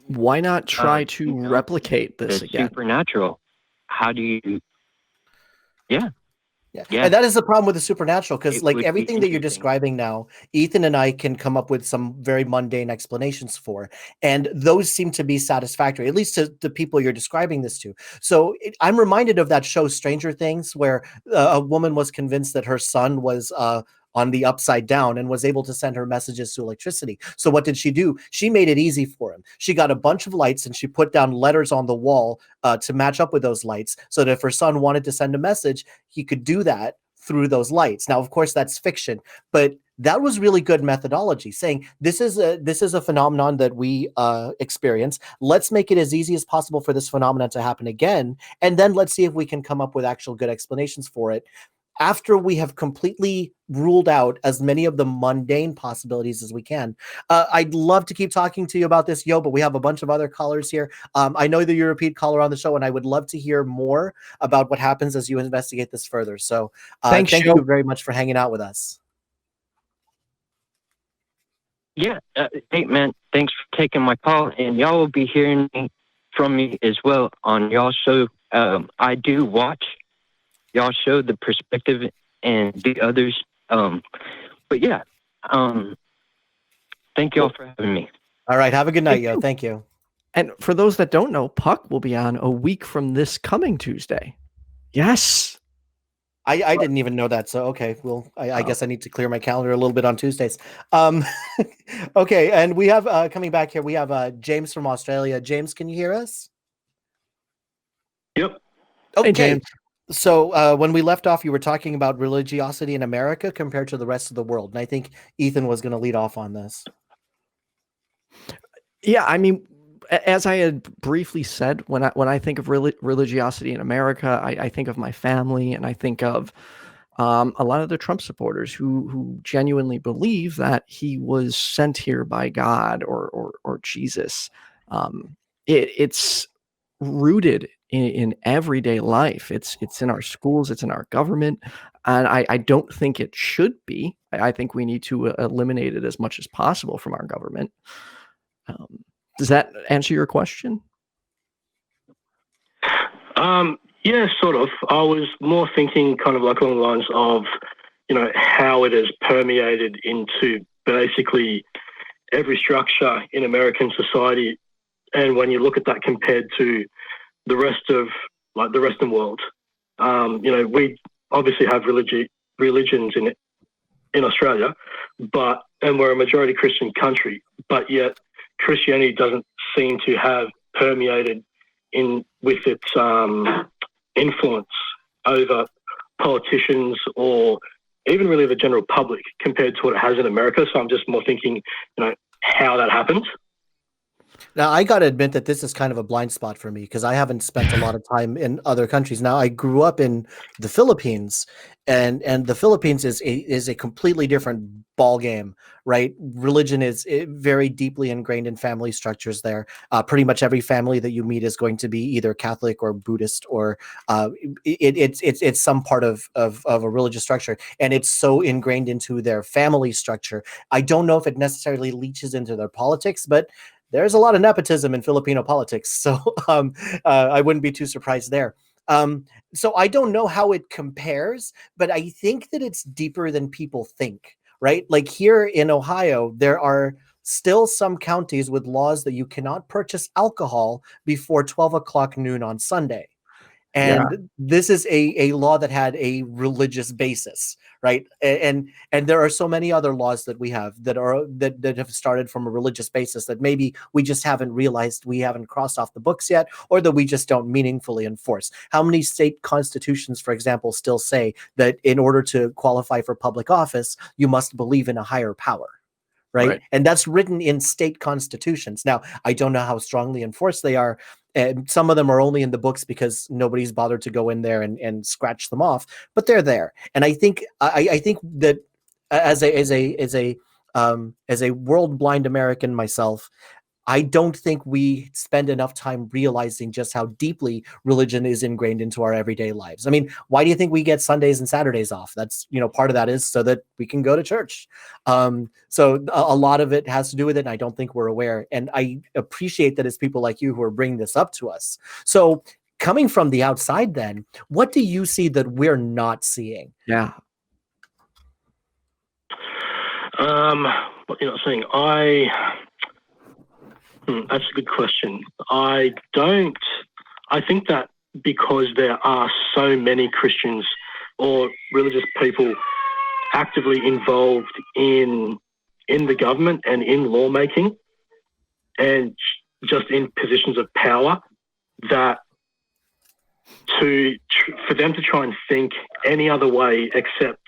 why not try to replicate this again? Supernatural. How do you? Yeah. And that is the problem with the supernatural, because like everything that you're describing now, Ethan and I can come up with some very mundane explanations for, and those seem to be satisfactory, at least to the people you're describing this to. So I'm reminded of that show Stranger Things, where a woman was convinced that her son was on the upside down and was able to send her messages to electricity. So what did she do? She made it easy for him. She got a bunch of lights and she put down letters on the wall to match up with those lights, so that if her son wanted to send a message, he could do that through those lights. Now, of course, that's fiction, but that was really good methodology, saying this is a phenomenon that we experience. Let's make it as easy as possible for this phenomenon to happen again, and then let's see if we can come up with actual good explanations for it after we have completely ruled out as many of the mundane possibilities as we can. I'd love to keep talking to you about this, Yo, but we have a bunch of other callers here. I know that you're a repeat caller on the show, and I would love to hear more about what happens as you investigate this further. So thank you very much for hanging out with us. Yeah. Hey, man, thanks for taking my call, and y'all will be hearing from me as well on y'all show. I do watch y'all show, The Perspective and the others. But yeah, thank y'all for having me. All right. Have a good night, Yo. Thank you. And for those that don't know, Puck will be on a week from this coming Tuesday. Yes. I didn't even know that. So, okay. Well, I guess I need to clear my calendar a little bit on Tuesdays. Okay. And we have coming back here, we have James from Australia. James, can you hear us? Yep. Okay. Hey, James. So when we left off, you were talking about religiosity in America compared to the rest of the world. And I think Ethan was going to lead off on this. Yeah, I mean, as I had briefly said, when I think of religiosity in America, I think of my family, and I think of a lot of the Trump supporters who genuinely believe that he was sent here by God or Jesus. It's rooted in everyday life. It's in our schools, it's in our government, and I don't think it should be. I think we need to eliminate it as much as possible from our government. Does that answer your question? Yeah, sort of. I was more thinking kind of like along the lines of, how it has permeated into basically every structure in American society. And when you look at that compared to the rest of the Western world, we obviously have religions in Australia, and we're a majority Christian country, but yet Christianity doesn't seem to have permeated with its influence over politicians or even really the general public compared to what it has in America. So I'm just more thinking, how that happens. Now, I got to admit that this is kind of a blind spot for me because I haven't spent a lot of time in other countries. Now, I grew up in the Philippines, and the Philippines is a completely different ball game, right? Religion is very deeply ingrained in family structures there. Pretty much every family that you meet is going to be either Catholic or Buddhist, or it's some part of a religious structure, and it's so ingrained into their family structure. I don't know if it necessarily leaches into their politics, but there's a lot of nepotism in Filipino politics, so I wouldn't be too surprised there. So I don't know how it compares, but I think that it's deeper than people think, right? Like here in Ohio, there are still some counties with laws that you cannot purchase alcohol before 12 o'clock noon on Sunday. And this is a law that had a religious basis, right? And there are so many other laws that we have that have started from a religious basis that maybe we just haven't realized we haven't crossed off the books yet, or that we just don't meaningfully enforce. How many state constitutions, for example, still say that in order to qualify for public office, you must believe in a higher power? Right? And that's written in state constitutions. Now, I don't know how strongly enforced they are. And some of them are only in the books because nobody's bothered to go in there and scratch them off, but they're there. And I think that as a world blind American myself, I don't think we spend enough time realizing just how deeply religion is ingrained into our everyday lives. I mean, why do you think we get Sundays and Saturdays off? That's, part of that is so that we can go to church. So a lot of it has to do with it, and I don't think we're aware. And I appreciate that it's people like you who are bringing this up to us. So coming from the outside then, what do you see that we're not seeing? Yeah. What you're not saying, that's a good question. I think that because there are so many Christians or religious people actively involved in the government and in lawmaking and just in positions of power, that for them to try and think any other way except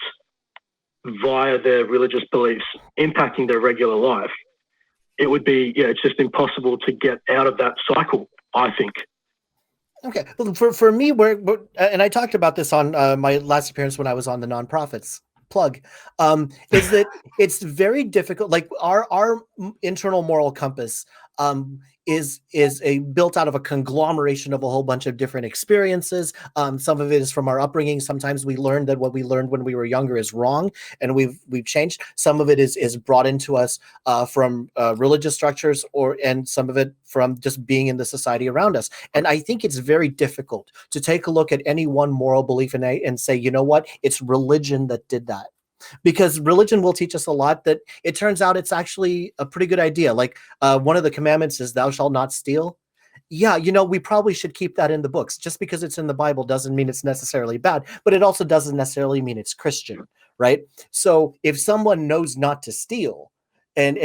via their religious beliefs impacting their regular life, it would be, it's just impossible to get out of that cycle, I think. Okay. Well, for me, we're and I talked about this on my last appearance when I was on the nonprofits plug, is that it's very difficult. Like our internal moral compass is built out of a conglomeration of a whole bunch of different experiences. Some of it is from our upbringing. Sometimes we learned that what we learned when we were younger is wrong, and we've changed. Some of it is brought into us from religious structures, and some of it from just being in the society around us. And I think it's very difficult to take a look at any one moral belief and say, you know what, it's religion that did that. Because religion will teach us a lot that it turns out it's actually a pretty good idea. Like one of the commandments is thou shalt not steal. Yeah, we probably should keep that in the books. Just because it's in the Bible doesn't mean it's necessarily bad, but it also doesn't necessarily mean it's Christian, right? So if someone knows not to steal and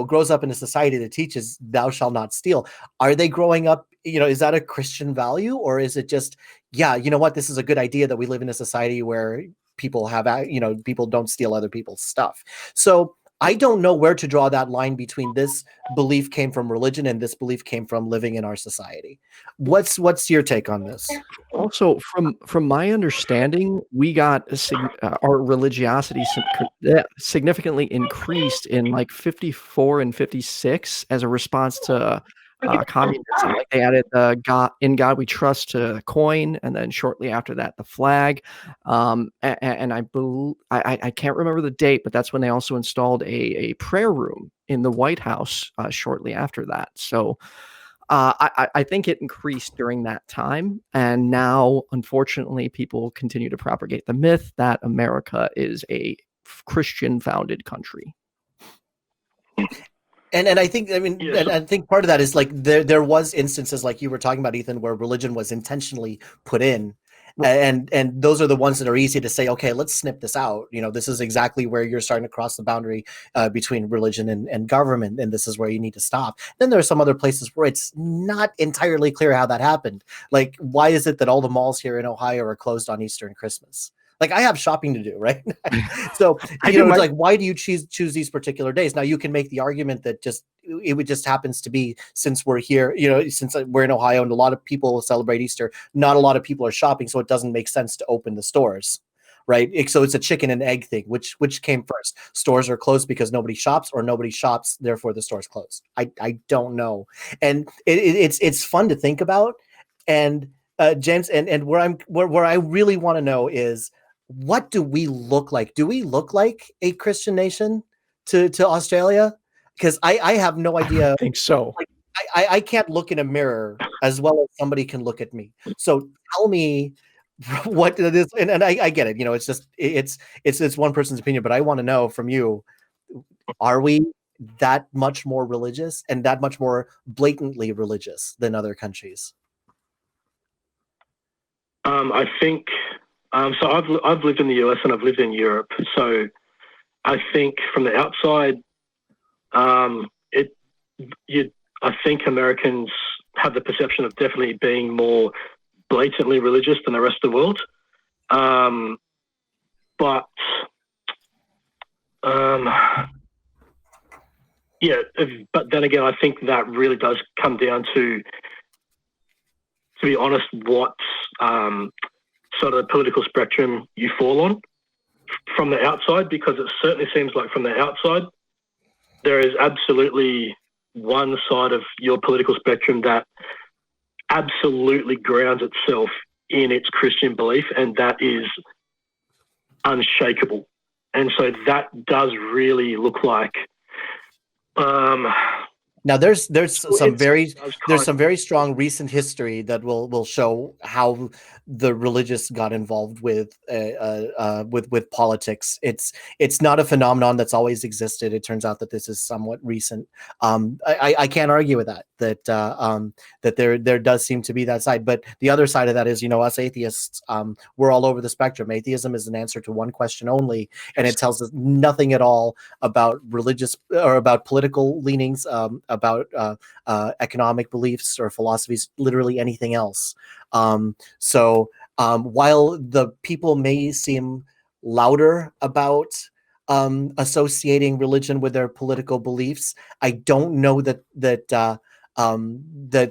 grows up in a society that teaches thou shalt not steal, are they growing up, is that a Christian value, or is it just, yeah, you know what, this is a good idea that we live in a society where people have, people don't steal other people's stuff. So I don't know where to draw that line between this belief came from religion and this belief came from living in our society. What's your take on this? Also, from my understanding, we got our religiosity significantly increased in like 54 and 56 as a response to communism. Like they added God, in God we trust to coin, and then shortly after that the flag. And I can't remember the date, but that's when they also installed a prayer room in the White House shortly after that. So I think it increased during that time. And now, unfortunately, people continue to propagate the myth that America is a Christian-founded country. And I think, I mean, and I think part of that is like there was instances like you were talking about, Ethan, where religion was intentionally put in. And those are the ones that are easy to say, okay, let's snip this out. You know, this is exactly where you're starting to cross the boundary between religion and government, and this is where you need to stop. Then there are some other places where it's not entirely clear how that happened. Like, why is it that all the malls here in Ohio are closed on Easter and Christmas? Like, I have shopping to do, right? So, you know, it's like, why do you choose these particular days? Now, you can make the argument that it just happens to be, since we're here, you know, since we're in Ohio and a lot of people celebrate Easter, not a lot of people are shopping, so it doesn't make sense to open the stores, right? So it's a chicken and egg thing. Which came first? Stores are closed because nobody shops, or nobody shops, therefore the store's closed. I don't know. And it's fun to think about. And James, and where I really want to know is, what do we look like? Do we look like a Christian nation to Australia? Because I have no idea. I don't think so. Like, I can't look in a mirror as well as somebody can look at me. So tell me what it is. And I get it. You know, it's just it's one person's opinion, but I want to know from you: are we that much more religious and that much more blatantly religious than other countries? I think. So I've lived in the US and I've lived in Europe. So I think from the outside, I think Americans have the perception of definitely being more blatantly religious than the rest of the world. But then again, I think that really does come down to be honest, what sort of the political spectrum you fall on from the outside, because it certainly seems like from the outside, there is absolutely one side of your political spectrum that absolutely grounds itself in its Christian belief, and that is unshakable. And so that does really look like now there's some very strong recent history that will show how the religious got involved with politics. It's not a phenomenon that's always existed. It turns out that this is somewhat recent. I can't argue with that there does seem to be that side, but the other side of that is, you know, us atheists, we're all over the spectrum. Atheism is an answer to one question only, and it tells us nothing at all about religious or about political leanings, about economic beliefs or philosophies, literally anything else. So while the people may seem louder about associating religion with their political beliefs, I don't know that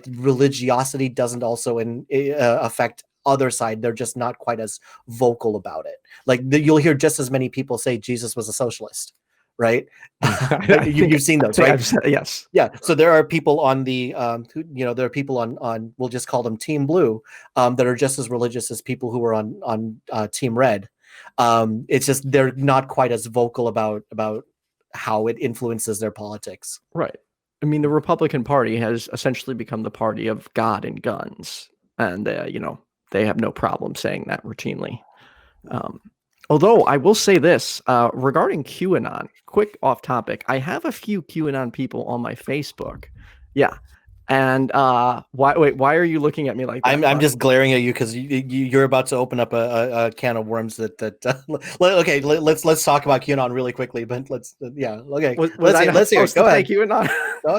religiosity doesn't also affect other side. They're just not quite as vocal about it. Like you'll hear just as many people say Jesus was a socialist, right? You've seen those, right? Yes. Yeah. So there are people on the, there are people on we'll just call them Team Blue, that are just as religious as people who are on Team Red. It's just they're not quite as vocal about how it influences their politics. Right. I mean, the Republican Party has essentially become the party of God and guns, and they have no problem saying that routinely. Although I will say this regarding QAnon, quick off topic. I have a few QAnon people on my Facebook. Yeah. And why are you looking at me like that? I'm just glaring at you because you're about to open up a can of worms okay, let's talk about QAnon really quickly, but let's okay. Let's hear it. Go ahead. QAnon?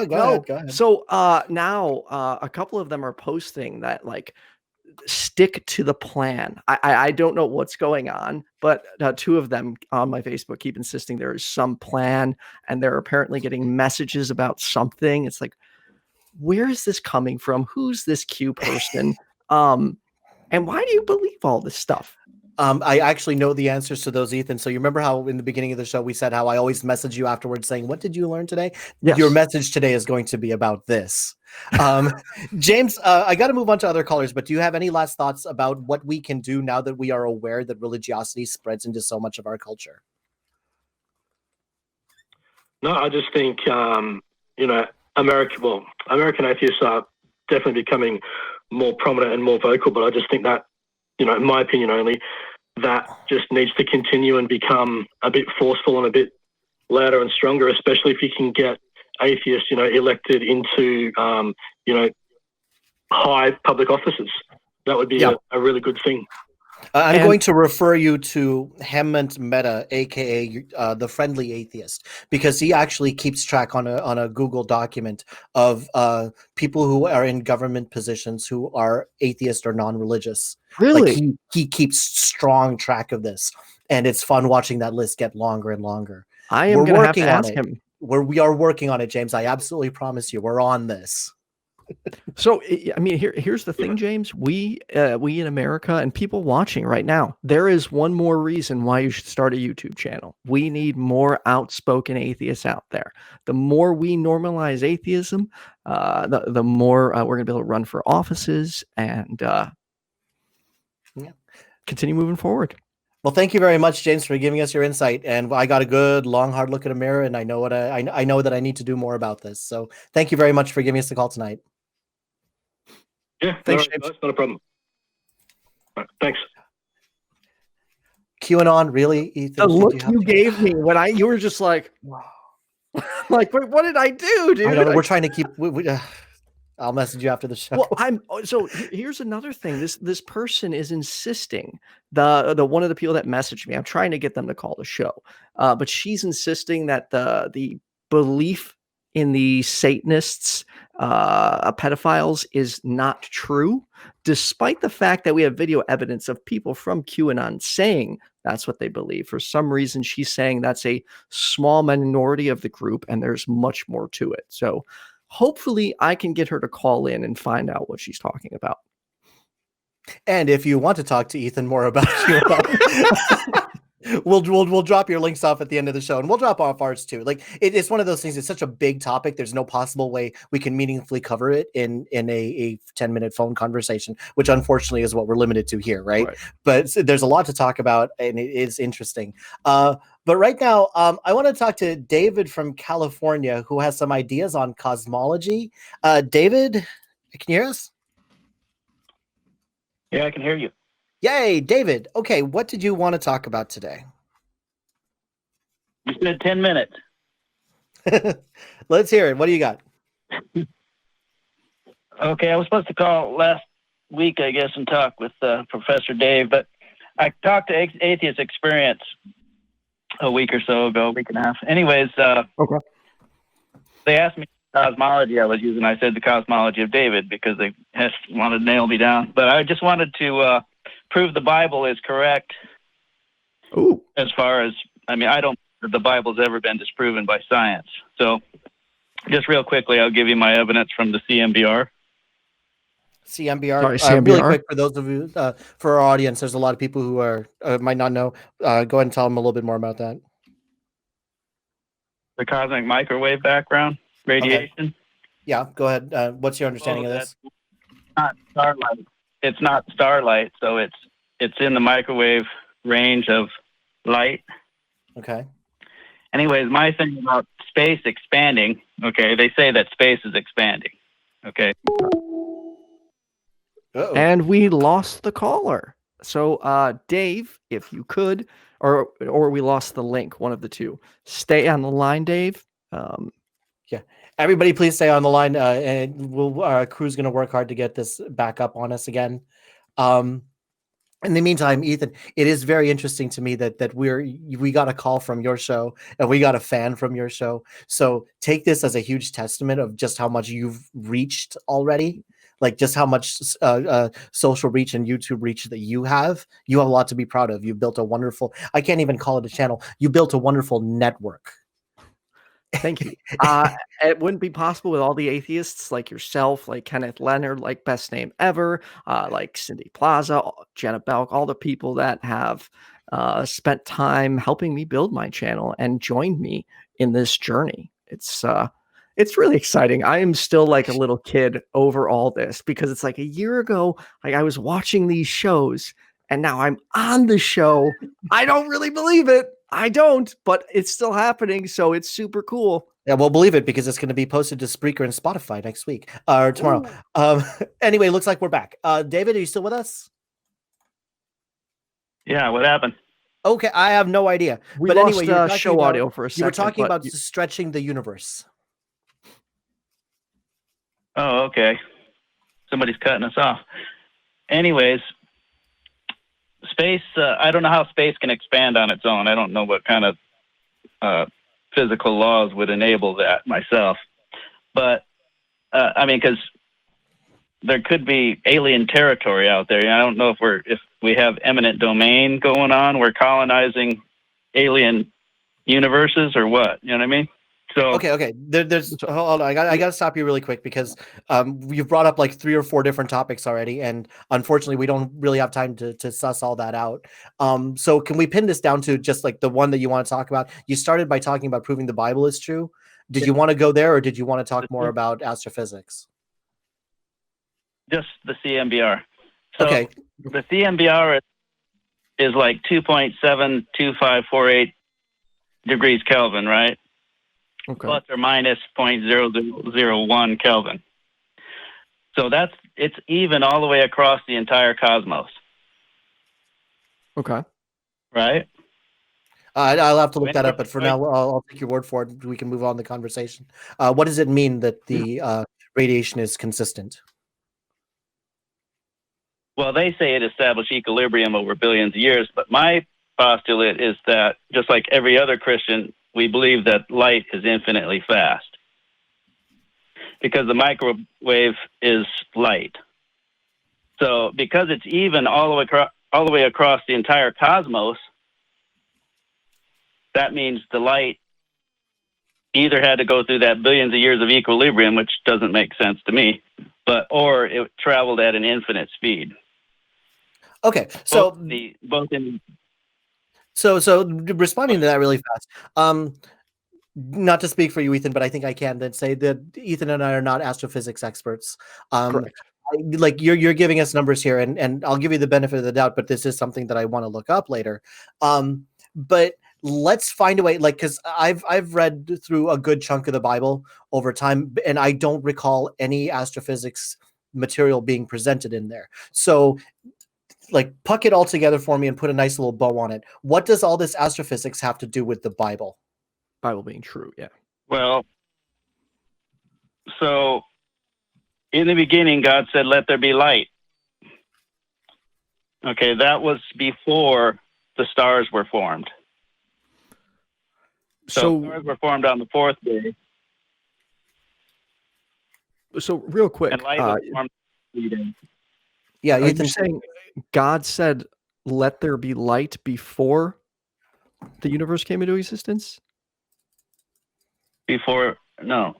Go ahead. So now a couple of them are posting that like stick to the plan. I don't know what's going on, but two of them on my Facebook keep insisting there is some plan, and they're apparently getting messages about something. It's like, where is this coming from? Who's this Q person? And why do you believe all this stuff? I actually know the answers to those, Ethan. So you remember how in the beginning of the show we said how I always message you afterwards saying, what did you learn today? Yes. Your message today is going to be about this. James, I got to move on to other callers, but do you have any last thoughts about what we can do now that we are aware that religiosity spreads into so much of our culture? No, I just think, American atheists are definitely becoming more prominent and more vocal, but I just think that, in my opinion only, that just needs to continue and become a bit forceful and a bit louder and stronger, especially if you can get atheists, elected into, high public offices. That would be a really good thing. I'm going to refer you to Hemant Mehta, aka the Friendly Atheist, because he actually keeps track on a Google document of people who are in government positions who are atheist or non-religious. Really? Like he keeps strong track of this, and it's fun watching that list get longer and longer. I am going to have to ask him. We are working on it, James. I absolutely promise you, we're on this. So, I mean, here's the thing, James. We in America and people watching right now, there is one more reason why you should start a YouTube channel. We need more outspoken atheists out there. The more we normalize atheism, the more we're going to be able to run for offices and continue moving forward. Well, thank you very much, James, for giving us your insight. And I got a good, long, hard look at a mirror, and I know what I know that I need to do more about this. So, thank you very much for giving us the call tonight. Yeah, thanks, James. That's not a problem. Right, thanks. QAnon, really, Ethan? The look you gave me when you were just like, like, what did I do, dude? I don't know. We're trying to keep. I'll message you after the show. Well, so here's another thing. This person is insisting, the one of the people that messaged me, I'm trying to get them to call the show, but she's insisting that the belief in the Satanists, pedophiles, is not true, despite the fact that we have video evidence of people from QAnon saying that's what they believe. For some reason, she's saying that's a small minority of the group, and there's much more to it. So hopefully I can get her to call in and find out what she's talking about. And if you want to talk to Ethan more about QAnon, we'll drop your links off at the end of the show, and we'll drop off ours too. Like it's one of those things. It's such a big topic. There's no possible way we can meaningfully cover it in a 10-minute phone conversation, which unfortunately is what we're limited to here, right? But there's a lot to talk about, and it is interesting. But right now, I want to talk to David from California, who has some ideas on cosmology. David, can you hear us? Yeah, I can hear you. Yay, David. Okay, what did you want to talk about today? You said 10 minutes. Let's hear it. What do you got? Okay, I was supposed to call last week, I guess, and talk with Professor Dave, but I talked to Atheist Experience a week or so ago, a week and a half. Anyways, okay. They asked me what cosmology I was using. I said the cosmology of David because they wanted to nail me down. But I just wanted to prove the Bible is correct. Ooh. As far as, I don't think the Bible's ever been disproven by science. So just real quickly, I'll give you my evidence from the CMBR. CMBR. Sorry, CMBR. Really quick, for those of you, for our audience, there's a lot of people who are might not know. Go ahead and tell them a little bit more about that. The cosmic microwave background radiation. Okay. Yeah, go ahead. What's your understanding of this? Not starlight. It's not starlight, so it's in the microwave range of light. Okay. Anyways, my thing about space expanding, okay, they say that space is expanding. Okay. Uh-oh. And we lost the caller. So Dave, if you could, or we lost the link, one of the two. Stay on the line, Dave. Yeah. Everybody, please stay on the line, and our crew's going to work hard to get this back up on us again. In the meantime, Ethan, it is very interesting to me that we got a call from your show and we got a fan from your show. So take this as a huge testament of just how much you've reached already, like just how much social reach and YouTube reach that you have. You have a lot to be proud of. You built a wonderful, I can't even call it a channel. You built a wonderful network. Thank you. It wouldn't be possible with all the atheists like yourself, like Kenneth Leonard, like Best Name Ever, like Cindy Plaza, Jenna Belk, all the people that have spent time helping me build my channel and joined me in this journey. It's really exciting. I am still like a little kid over all this because it's like a year ago, like I was watching these shows and now I'm on the show. I don't really believe it. I don't, but it's still happening, so it's super cool. Yeah, well, believe it, because it's going to be posted to Spreaker and Spotify next week or tomorrow. Anyway, looks like we're back. David, are you still with us? Yeah, what happened? Okay, I have no idea. We but lost anyway, you were talking show about, audio for a second. You were talking about stretching the universe. Oh, okay. Somebody's cutting us off. Anyways, space, I don't know how space can expand on its own. I don't know what kind of physical laws would enable that myself. But, I mean, because there could be alien territory out there. I don't know if we have eminent domain going on. We're colonizing alien universes or what? You know what I mean? So okay. There's hold on. I got to stop you really quick because you've brought up like 3 or 4 different topics already, and unfortunately, we don't really have time to suss all that out. So can we pin this down to just like the one that you want to talk about? You started by talking about proving the Bible is true. Did you want to go there, or did you want to talk more about astrophysics? Just the CMBR. So okay. The CMBR is like 2.72548 degrees Kelvin, right? Okay. Plus or minus 0.0001 Kelvin. So it's even all the way across the entire cosmos. Okay. Right? I'll have to look that up, but for now, I'll take your word for it. We can move on the conversation. What does it mean that the radiation is consistent? Well, they say it established equilibrium over billions of years, but my postulate is that, just like every other Christian, we believe that light is infinitely fast because the microwave is light. So because it's even all the way across the entire cosmos, that means the light either had to go through that billions of years of equilibrium, which doesn't make sense to me, or it traveled at an infinite speed. Okay, so So responding to that really fast. Not to speak for you, Ethan, but I think I can then say that Ethan and I are not astrophysics experts. Like you're giving us numbers here, and I'll give you the benefit of the doubt, but this is something that I want to look up later. But let's find a way, like, because I've read through a good chunk of the Bible over time, and I don't recall any astrophysics material being presented in there. So like puck it all together for me and put a nice little bow on it. What does all this astrophysics have to do with the Bible? Bible being true, yeah. Well, so in the beginning, God said, "Let there be light." Okay, that was before the stars were formed. So stars were formed on the 4th day. So real quick, and light was formed on the 3rd day. Yeah, are you saying God said, "Let there be light" before the universe came into existence? No.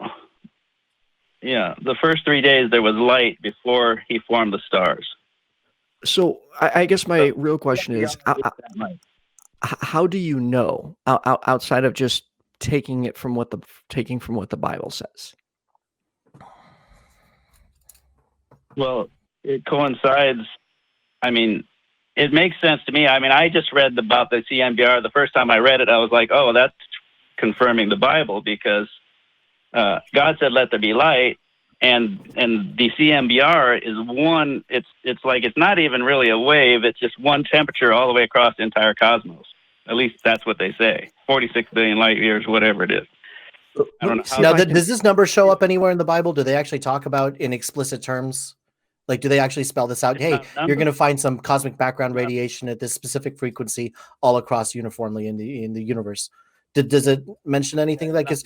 Yeah, the first 3 days there was light before he formed the stars. So I guess my real question is, how do you know outside of just taking from what the Bible says? Well, it coincides. I mean, it makes sense to me. I mean, I just read about the CMBR. The first time I read it, I was like, oh, that's confirming the Bible, because God said, "Let there be light." And the CMBR is one, it's like, it's not even really a wave. It's just one temperature all the way across the entire cosmos. At least that's what they say. 46 billion light years, whatever it is. I don't know how. Now, does this number show up anywhere in the Bible? Do they actually talk about in explicit terms? Like, do they actually spell this out? Hey, you're going to find some cosmic background radiation at this specific frequency all across uniformly in the universe. Does it mention anything like this?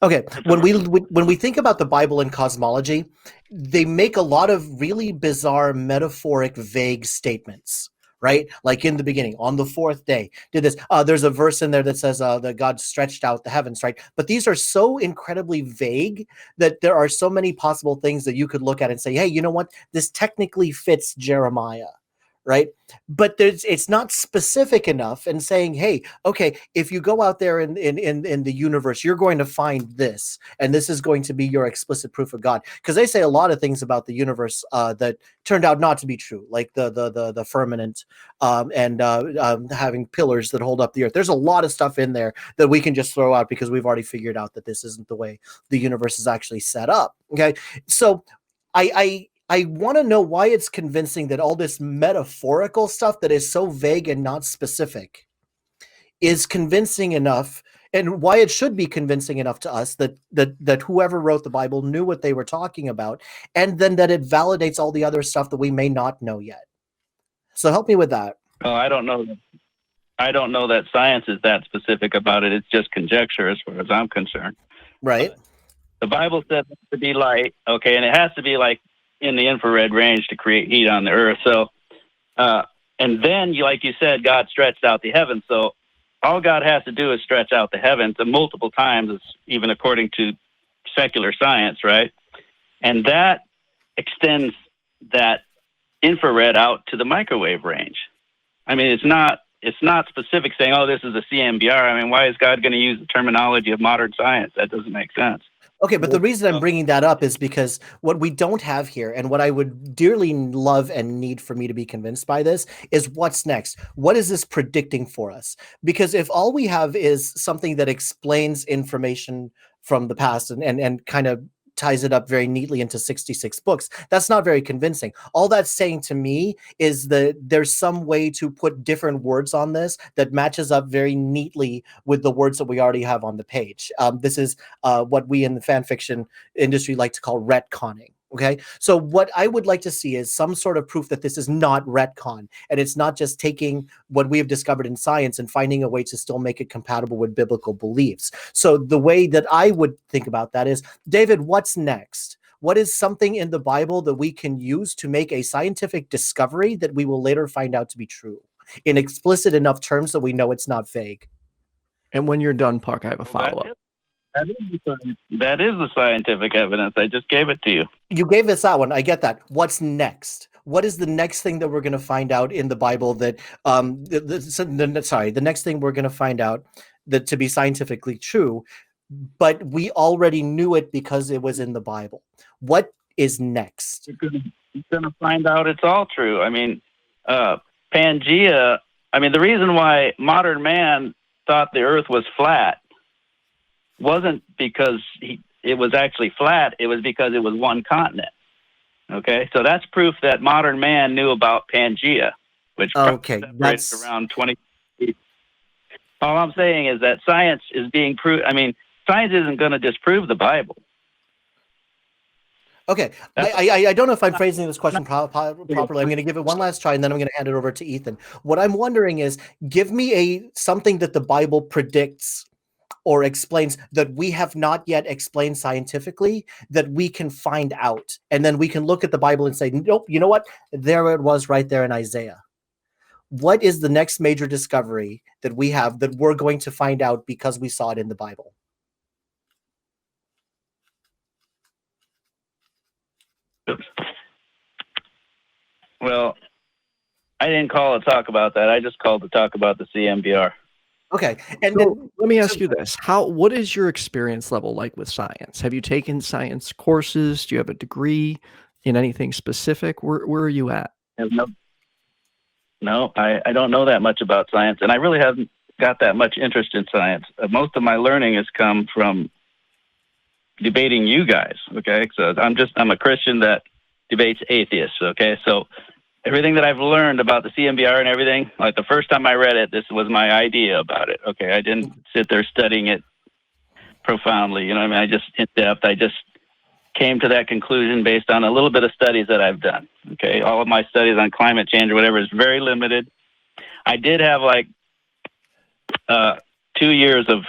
Okay, when we think about the Bible and cosmology, they make a lot of really bizarre, metaphoric, vague statements, right? Like in the beginning, on the 4th day, did this. There's a verse in there that says that God stretched out the heavens, right? But these are so incredibly vague that there are so many possible things that you could look at and say, hey, you know what? This technically fits Jeremiah, right? But it's not specific enough in saying, hey, okay, if you go out there in the universe, you're going to find this, and this is going to be your explicit proof of God. Because they say a lot of things about the universe that turned out not to be true, like the firmament and having pillars that hold up the earth. There's a lot of stuff in there that we can just throw out because we've already figured out that this isn't the way the universe is actually set up. Okay, so I want to know why it's convincing that all this metaphorical stuff that is so vague and not specific is convincing enough, and why it should be convincing enough to us that whoever wrote the Bible knew what they were talking about, and then that it validates all the other stuff that we may not know yet. So help me with that. Oh, I don't know. I don't know that science is that specific about it. It's just conjecture as far as I'm concerned. Right. The Bible says it has to be light, okay, and it has to be like in the infrared range to create heat on the earth. So, and then, like you said, God stretched out the heavens. So all God has to do is stretch out the heavens and multiple times, even according to secular science, right? And that extends that infrared out to the microwave range. I mean, it's not specific saying, oh, this is a CMBR. I mean, why is God going to use the terminology of modern science? That doesn't make sense. Okay, but the reason I'm bringing that up is because what we don't have here, and what I would dearly love and need for me to be convinced by this, is what's next. What is this predicting for us? Because if all we have is something that explains information from the past and kind of ties it up very neatly into 66 books, that's not very convincing. All that's saying to me is that there's some way to put different words on this that matches up very neatly with the words that we already have on the page. This is what we in the fan fiction industry like to call retconning. Okay, so what I would like to see is some sort of proof that this is not retcon, and it's not just taking what we have discovered in science and finding a way to still make it compatible with biblical beliefs. So the way that I would think about that is, David, what's next? What is something in the Bible that we can use to make a scientific discovery that we will later find out to be true in explicit enough terms that we know it's not vague? And when you're done, Park, I have a follow-up. That is the scientific evidence. I just gave it to you. You gave us that one. I get that. What's next? What is the next thing that we're going to find out in the Bible that, the next thing we're going to find out that to be scientifically true, but we already knew it because it was in the Bible? What is next? You're going to find out it's all true. I mean, Pangea, I mean, the reason why modern man thought the earth was flat wasn't because it was actually flat. It was because it was one continent. Okay, so that's proof that modern man knew about Pangea, which that's around 20 feet. All I'm saying is that science is being proved. I mean, science isn't going to disprove the Bible. Okay, I don't know if I'm phrasing this question properly. I'm going to give it one last try, and then I'm going to hand it over to Ethan. What I'm wondering is, give me something that the Bible predicts or explains that we have not yet explained scientifically that we can find out. And then we can look at the Bible and say, nope, you know what? There it was right there in Isaiah. What is the next major discovery that we have that we're going to find out because we saw it in the Bible? Well, I didn't call to talk about that. I just called to talk about the CMBR. Okay, and so then, let me ask you this: what is your experience level like with science? Have you taken science courses? Do you have a degree in anything specific? Where are you at? No, I don't know that much about science, and I really haven't got that much interest in science. Most of my learning has come from debating you guys. Okay, so I'm a Christian that debates atheists. Okay, so everything that I've learned about the CMBR and everything, like the first time I read it, this was my idea about it. Okay, I didn't sit there studying it profoundly. You know what I mean? I just in depth. I just came to that conclusion based on a little bit of studies that I've done. Okay, all of my studies on climate change or whatever is very limited. I did have 2 years of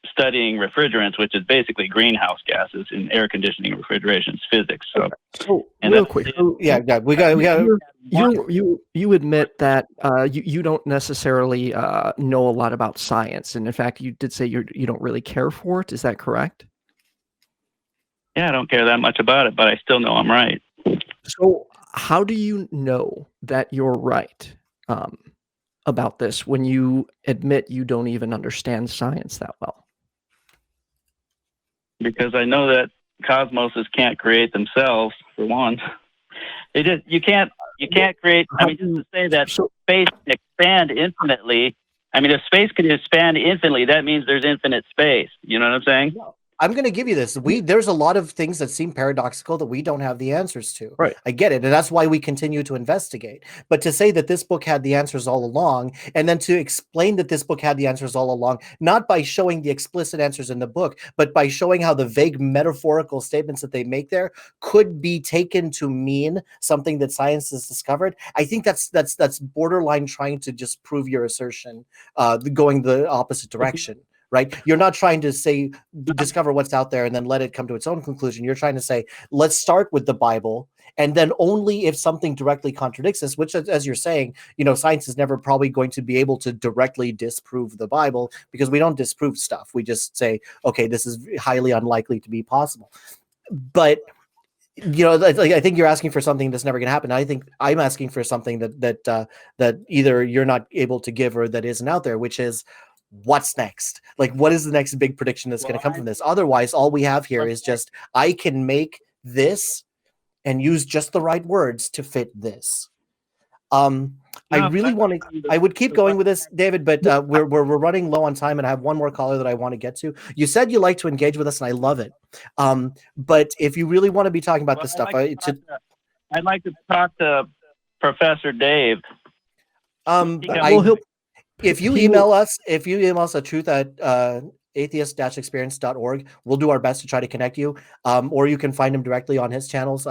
studying refrigerants, which is basically greenhouse gases in air conditioning, refrigeration, physics. So, and real quick, we got. You admit that you don't necessarily know a lot about science, and in fact, you did say you don't really care for it. Is that correct? Yeah, I don't care that much about it, but I still know I'm right. So how do you know that you're right about this when you admit you don't even understand science that well? Because I know that cosmoses can't create themselves, for one. You can't create. I mean, just to say that space can expand infinitely. I mean, if space can expand infinitely, that means there's infinite space. You know what I'm saying? I'm going to give you this. There's a lot of things that seem paradoxical that we don't have the answers to. Right. I get it. And that's why we continue to investigate. But to say that this book had the answers all along, and then to explain that this book had the answers all along, not by showing the explicit answers in the book, but by showing how the vague metaphorical statements that they make there could be taken to mean something that science has discovered. I think that's borderline trying to just prove your assertion, going the opposite direction. Right? You're not trying to say, discover what's out there and then let it come to its own conclusion. You're trying to say, let's start with the Bible. And then only if something directly contradicts this, which, as you're saying, science is never probably going to be able to directly disprove the Bible, because we don't disprove stuff. We just say, okay, this is highly unlikely to be possible. But I think you're asking for something that's never going to happen. I think I'm asking for something that either you're not able to give or that isn't out there, which is, what's next? Like, what is the next big prediction that's going to come from this? Otherwise, all we have here is just, I can make this and use just the right words to fit this. I really want to, I would keep going with this, David, but we're running low on time, and I have one more caller that I want to get to. You said you like to engage with us, and I love it. But if you really want to be talking about this stuff, I'd like to talk to Professor Dave. If you email us at truth@atheist-experience.org, we'll do our best to try to connect you. Or you can find him directly on his channels.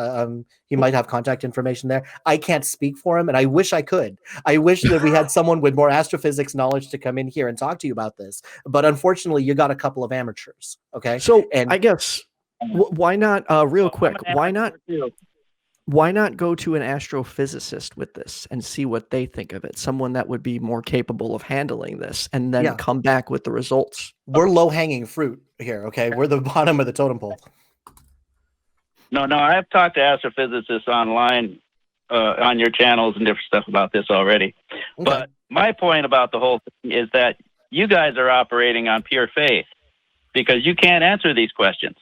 He might have contact information there. I can't speak for him, and I wish I could. I wish that we had someone with more astrophysics knowledge to come in here and talk to you about this. But unfortunately, you got a couple of amateurs. Okay. So I guess why not? Real quick, why not go to an astrophysicist with this and see what they think of it? Someone that would be more capable of handling this, and then come back with the results. We're low-hanging fruit here, okay? We're the bottom of the totem pole. No, I've talked to astrophysicists online on your channels and different stuff about this already. Okay. But my point about the whole thing is that you guys are operating on pure faith, because you can't answer these questions.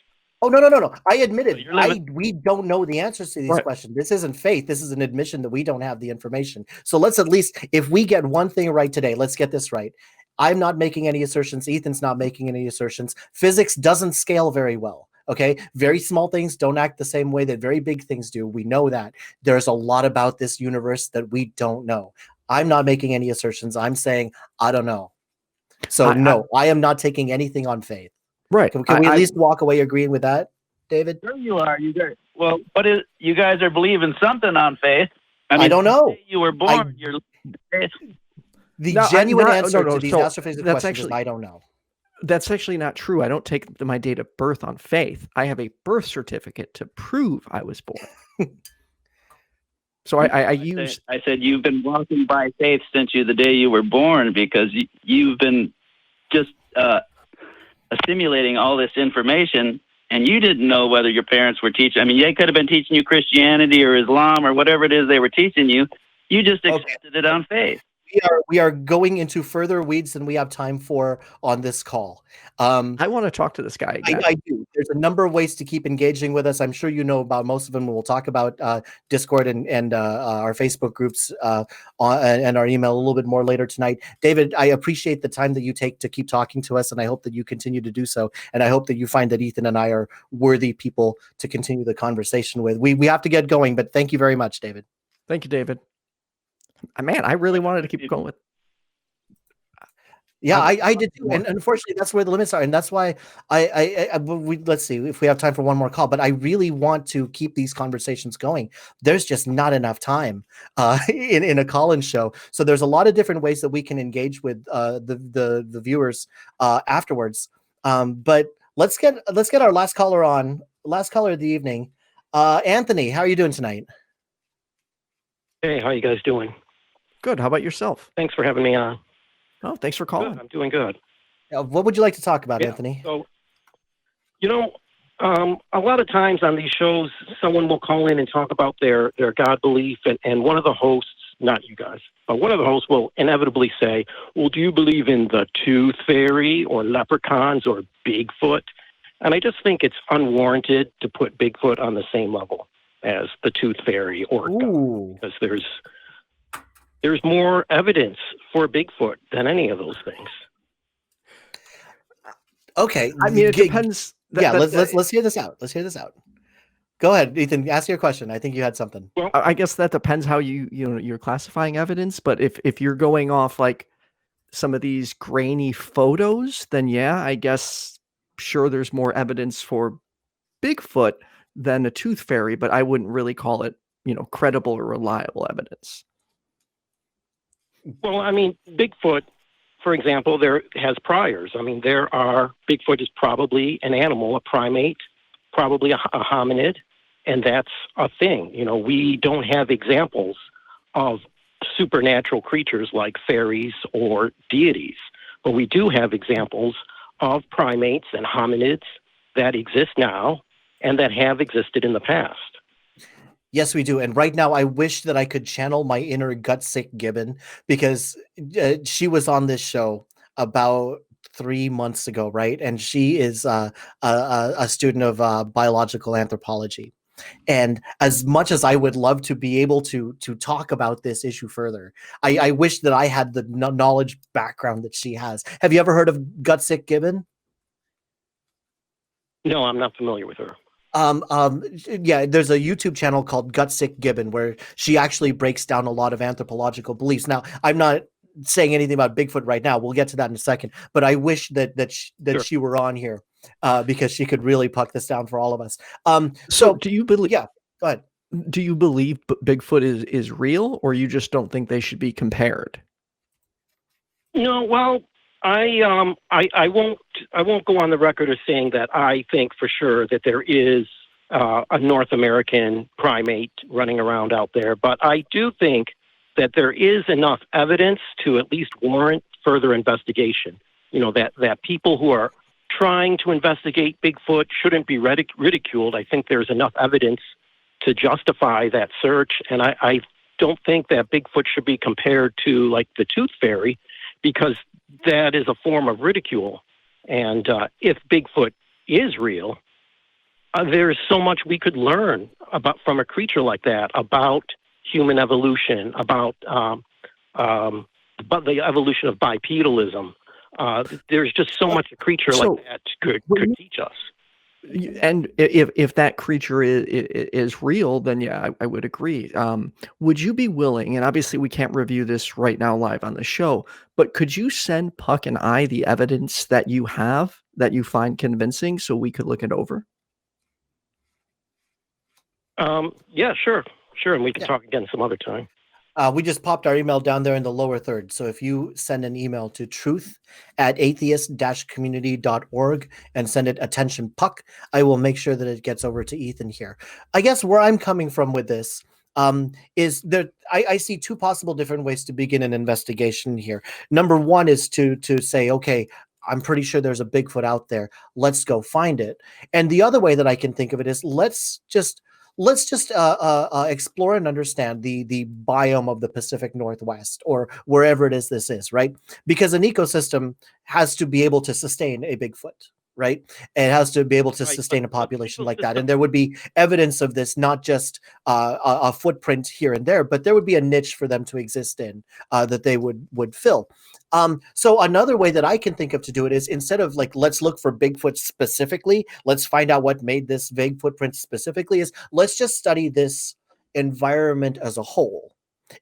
Oh, no. I admit it. We don't know the answers to these questions. This isn't faith. This is an admission that we don't have the information. So let's at least, if we get one thing right today, let's get this right. I'm not making any assertions. Ethan's not making any assertions. Physics doesn't scale very well. Okay. Very small things don't act the same way that very big things do. We know that. There's a lot about this universe that we don't know. I'm not making any assertions. I'm saying, I don't know. So I am not taking anything on faith. Right. Can we at least walk away agreeing with that, David? Sure you are. You guys. Well, you guys are believing something on faith. I don't know. You were born. The genuine answer to these astrophysics questions is I don't know. That's actually not true. I don't take my date of birth on faith. I have a birth certificate to prove I was born. So I said you've been walking by faith since the day you were born, because you've been just assimilating all this information, and you didn't know whether your parents were teaching. I mean, they could have been teaching you Christianity or Islam or whatever it is they were teaching you. You just accepted it on faith. We are going into further weeds than we have time for on this call. I want to talk to this guy again. I do. There's a number of ways to keep engaging with us. I'm sure you know about most of them. We'll talk about Discord and our Facebook groups and our email a little bit more later tonight. David, I appreciate the time that you take to keep talking to us, and I hope that you continue to do so. And I hope that you find that Ethan and I are worthy people to continue the conversation with. We have to get going, but thank you very much, David. Thank you, David. Man, I really wanted to keep going with. Yeah, I did too. And unfortunately, that's where the limits are. And that's why let's see if we have time for one more call, but I really want to keep these conversations going. There's just not enough time in a call-in show. So there's a lot of different ways that we can engage with the viewers afterwards. But let's get our last caller on, last caller of the evening. Anthony, how are you doing tonight? Hey, how you guys doing? Good. How about yourself? Thanks for having me on. Oh, thanks for calling. Good. I'm doing good. What would you like to talk about, Anthony? So, A lot of times on these shows, someone will call in and talk about their God belief, and one of the hosts, not you guys, but one of the hosts will inevitably say, well, do you believe in the tooth fairy or leprechauns or Bigfoot? And I just think it's unwarranted to put Bigfoot on the same level as the tooth fairy or God, because there's more evidence for Bigfoot than any of those things. Okay. I mean, it depends. Let's hear this out. Let's hear this out. Go ahead, Ethan. Ask your question. I think you had something. Well, I guess that depends how you're classifying evidence. But if you're going off like some of these grainy photos, then yeah, I guess sure there's more evidence for Bigfoot than a tooth fairy. But I wouldn't really call it credible or reliable evidence. Well, I mean, Bigfoot, for example, there has priors. I mean, Bigfoot is probably an animal, a primate, probably a hominid, and that's a thing. We don't have examples of supernatural creatures like fairies or deities, but we do have examples of primates and hominids that exist now and that have existed in the past. Yes, we do. And right now, I wish that I could channel my inner gutsick Gibbon, because she was on this show about 3 months ago, right? And she is a student of biological anthropology. And as much as I would love to be able to talk about this issue further, I wish that I had the knowledge background that she has. Have you ever heard of Gutsick Gibbon? No, I'm not familiar with her. Yeah, there's a YouTube channel called Gutsick Gibbon where she actually breaks down a lot of anthropological beliefs. Now, I'm not saying anything about Bigfoot right now. We'll get to that in a second. But I wish that Sure. she were on here because she could really puck this down for all of us. So do you believe? Yeah, go ahead. Do you believe Bigfoot is real, or you just don't think they should be compared? No, well, I won't go on the record as saying that I think for sure that there is a North American primate running around out there, but I do think that there is enough evidence to at least warrant further investigation. That people who are trying to investigate Bigfoot shouldn't be ridiculed. I think there's enough evidence to justify that search, and I don't think that Bigfoot should be compared to like the tooth fairy, because that is a form of ridicule. And if Bigfoot is real, there's so much we could learn from a creature like that about human evolution, about the evolution of bipedalism. There's just so much a creature like that could teach us. And if that creature is real, then yeah, I would agree. Would you be willing, and obviously we can't review this right now live on the show, but could you send Puck and I the evidence that you have that you find convincing so we could look it over? Yeah, sure. And we can talk again some other time. We just popped our email down there in the lower third. So if you send an email to truth@atheist-community.org and send it attention Puck, I will make sure that it gets over to Ethan here. I guess where I'm coming from with this is that I see two possible different ways to begin an investigation here. Number one is to say, okay, I'm pretty sure there's a Bigfoot out there. Let's go find it. And the other way that I can think of it is let's just explore and understand the biome of the Pacific Northwest, or wherever it is this is, right? Because an ecosystem has to be able to sustain a Bigfoot, right? It has to be able to sustain a population like that. And there would be evidence of this, not just a footprint here and there, but there would be a niche for them to exist in that they would fill. So another way that I can think of to do it is, instead of like, let's look for Bigfoot specifically, let's find out what made this vague footprint specifically, is let's just study this environment as a whole.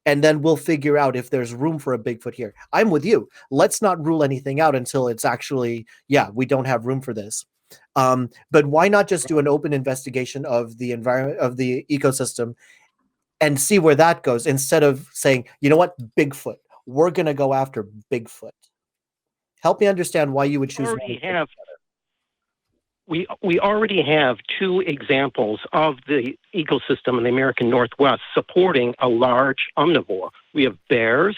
And then we'll figure out if there's room for a Bigfoot here. I'm with you. Let's not rule anything out until it's actually, we don't have room for this. But why not just do an open investigation of the environment, of the ecosystem, and see where that goes, instead of saying, you know what, Bigfoot. We're going to go after Bigfoot. Help me understand why you would choose one. We already have two examples of the ecosystem in the American Northwest supporting a large omnivore. We have bears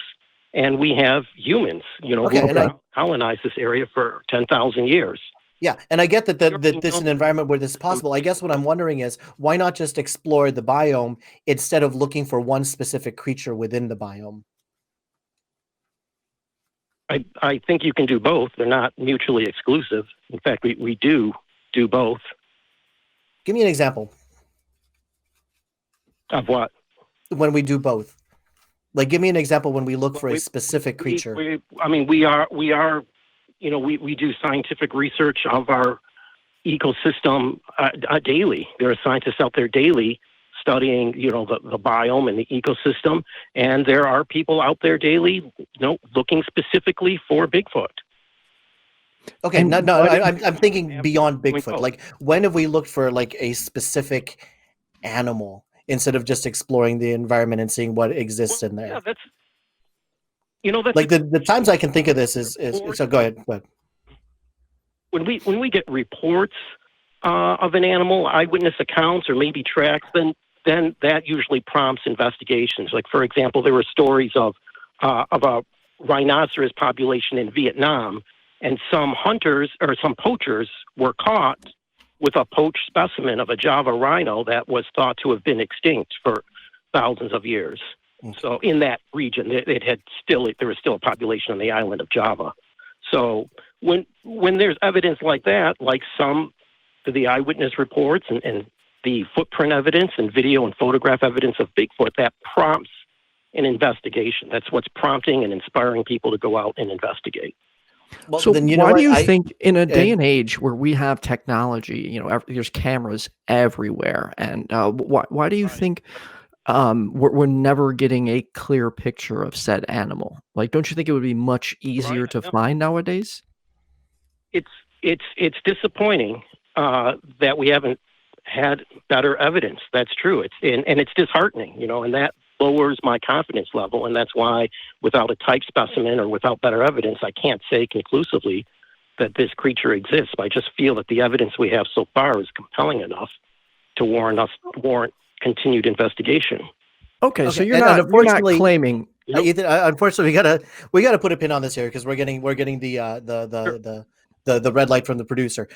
and we have humans, who have colonized this area for 10,000 years. Yeah, and I get that Sure, that this is an environment where this is possible. I guess what I'm wondering is why not just explore the biome instead of looking for one specific creature within the biome? I think you can do both. They're not mutually exclusive. In fact, we do both. Give me an example Of what? when we do both. Like, give me an example when we look for a specific creature. We are, we do scientific research of our ecosystem daily. There are scientists out there daily studying, the biome and the ecosystem, and there are people out there daily, looking specifically for Bigfoot. Okay, I'm thinking beyond Bigfoot. Like, when have we looked for like a specific animal instead of just exploring the environment and seeing what exists in there? Yeah, that's like the times I can think of this is so go ahead. When we get reports of an animal, eyewitness accounts, or maybe tracks, then that usually prompts investigations. Like, for example, there were stories of a rhinoceros population in Vietnam, and some hunters or some poachers were caught with a poached specimen of a Java rhino that was thought to have been extinct for thousands of years. So in that region, there was still a population on the island of Java. So when there's evidence like that, like some of the eyewitness reports and the footprint evidence and video and photograph evidence of Bigfoot, that prompts an investigation. That's what's prompting and inspiring people to go out and investigate. Well, so why do you think in a day and age where we have technology, there's cameras everywhere, and why do you think we're never getting a clear picture of said animal? Like, don't you think it would be much easier to find nowadays? It's disappointing that we haven't had better evidence. That's true. And it's disheartening, and that lowers my confidence level. And that's why, without a type specimen or without better evidence, I can't say conclusively that this creature exists. I just feel that the evidence we have so far is compelling enough to warrant continued investigation. Okay, so you're not claiming. Ethan, unfortunately, we gotta put a pin on this here because we're getting the red light from the producer.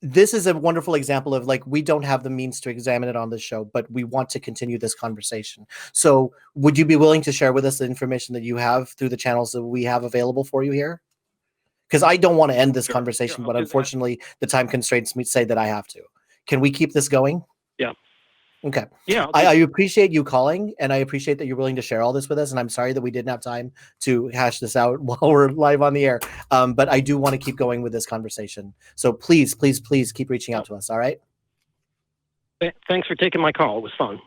This is a wonderful example of, like, we don't have the means to examine it on this show, but we want to continue this conversation. So would you be willing to share with us the information that you have through the channels that we have available for you here? Because I don't want to end this conversation, but unfortunately the time constraints say that I have to. Can we keep this going? Yeah. Okay. Yeah. I appreciate you calling, and I appreciate that you're willing to share all this with us. And I'm sorry that we didn't have time to hash this out while we're live on the air. But I do want to keep going with this conversation. So please keep reaching out to us. All right. Thanks for taking my call. It was fun.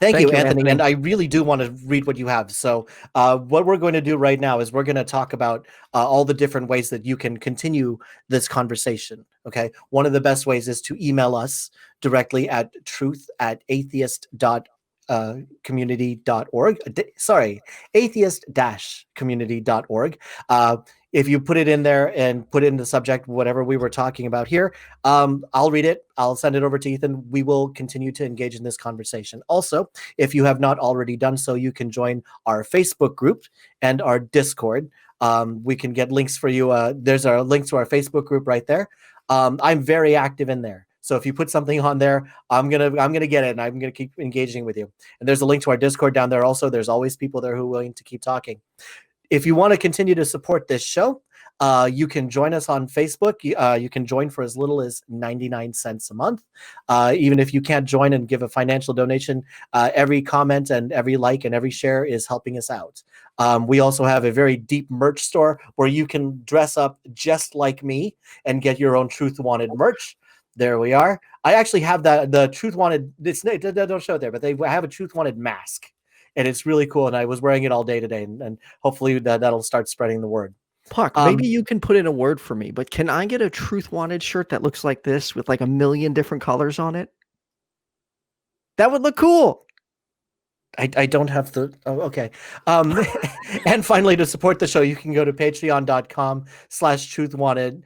Thank you, Anthony. And I really do want to read what you have. So what we're going to do right now is we're going to talk about all the different ways that you can continue this conversation. Okay. One of the best ways is to email us directly at truth@atheist.community.org. Sorry, atheist-community.org. If you put it in there and put in the subject, whatever we were talking about here, I'll read it. I'll send it over to Ethan. We will continue to engage in this conversation. Also, if you have not already done so, you can join our Facebook group and our Discord. We can get links for you. There's our link to our Facebook group right there. I'm very active in there. So if you put something on there, I'm gonna get it, and I'm gonna keep engaging with you. And there's a link to our Discord down there also. There's always people there who are willing to keep talking. If you want to continue to support this show, you can join us on Facebook. You can join for as little as 99 cents a month. Even if you can't join and give a financial donation, every comment and every like and every share is helping us out. We also have a very deep merch store where you can dress up just like me and get your own Truth Wanted merch. There we are. I actually have the Truth Wanted. Don't show it there, but I have a Truth Wanted mask. And it's really cool, and I was wearing it all day today, and hopefully that'll start spreading the word. Puck, maybe you can put in a word for me, but can I get a Truth Wanted shirt that looks like this with like 1 million different colors on it? That would look cool. I don't have the... Oh, okay. And finally, to support the show, you can go to patreon.com/truthwanted.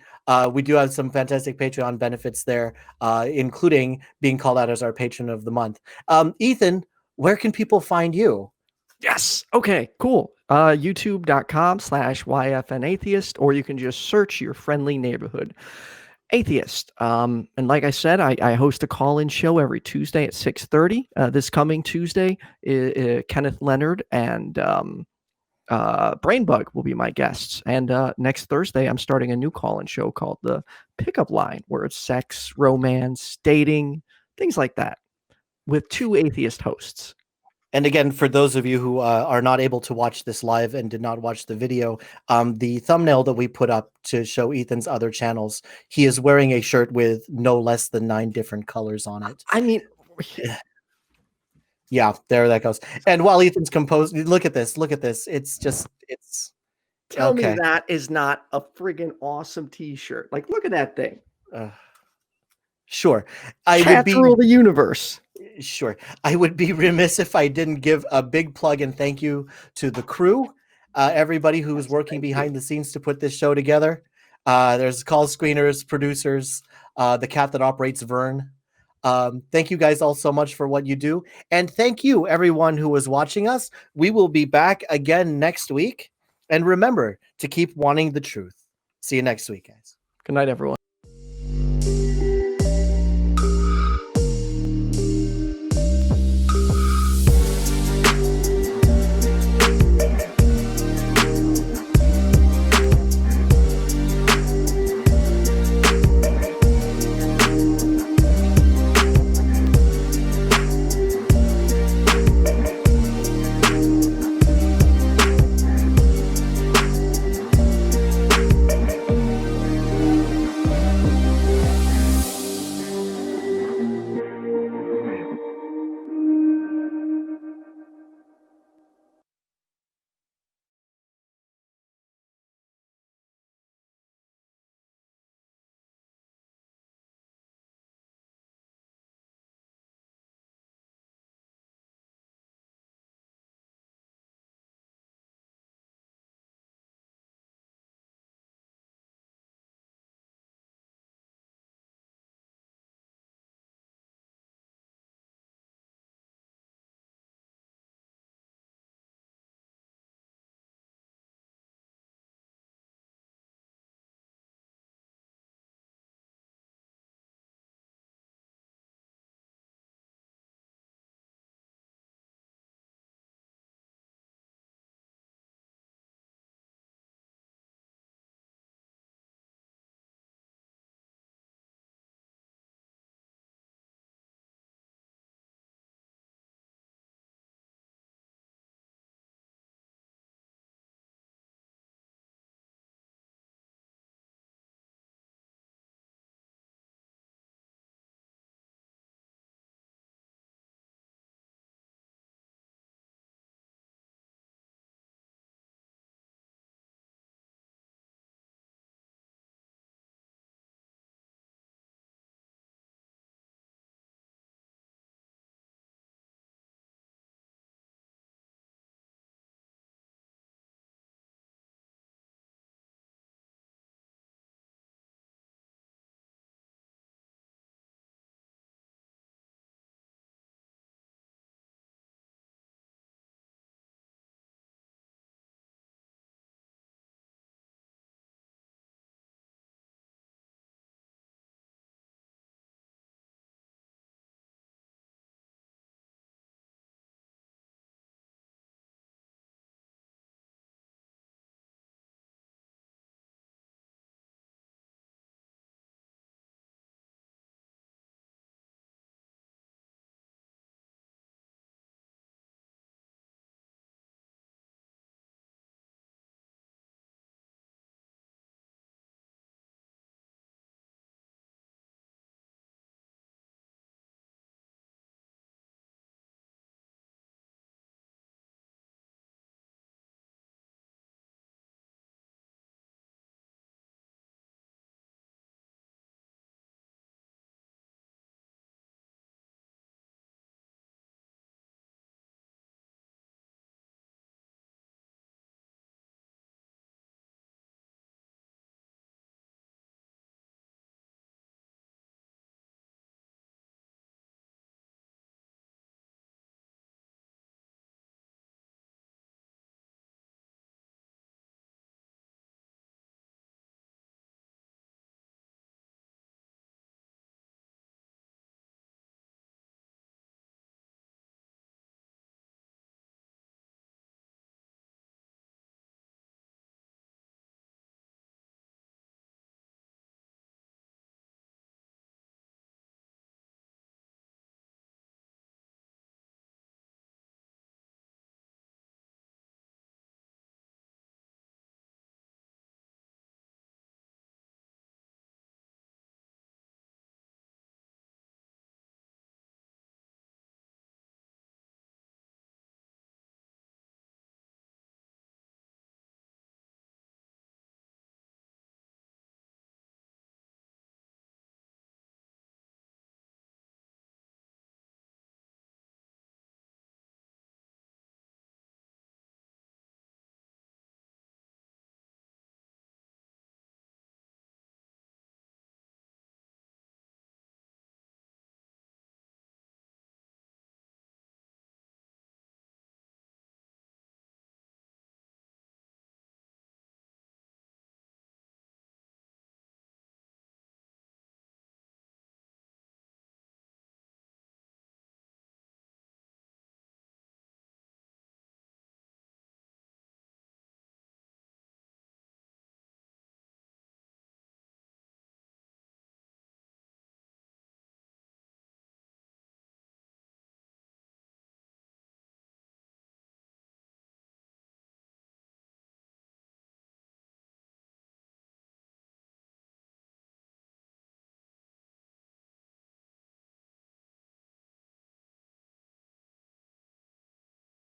We do have some fantastic Patreon benefits there, including being called out as our patron of the month. Ethan, where can people find you? Yes. Okay, cool. YouTube.com/YFNAtheist, or you can just search Your Friendly Neighborhood. Atheist. And like I said, I host a call-in show every Tuesday at 6:30. This coming Tuesday, Kenneth Leonard and Brainbug will be my guests. And next Thursday, I'm starting a new call-in show called The Pickup Line, where it's sex, romance, dating, things like that, with 2 atheist hosts. And again, for those of you who are not able to watch this live and did not watch the video, the thumbnail that we put up to show Ethan's other channels, he is wearing a shirt with no less than 9 different colors on it. I mean, yeah, there that goes. And while Ethan's composed, look at this. Look at this. It's just, it's. Tell me that is not a friggin' awesome T-shirt. Like, look at that thing. Sure. Cats rule the universe. Sure. I would be remiss if I didn't give a big plug and thank you to the crew, everybody who was working behind the scenes to put this show together. There's call screeners, producers, the cat that operates Vern. Thank you guys all so much for what you do. And thank you, everyone who was watching us. We will be back again next week. And remember to keep wanting the truth. See you next week, guys. Good night, everyone.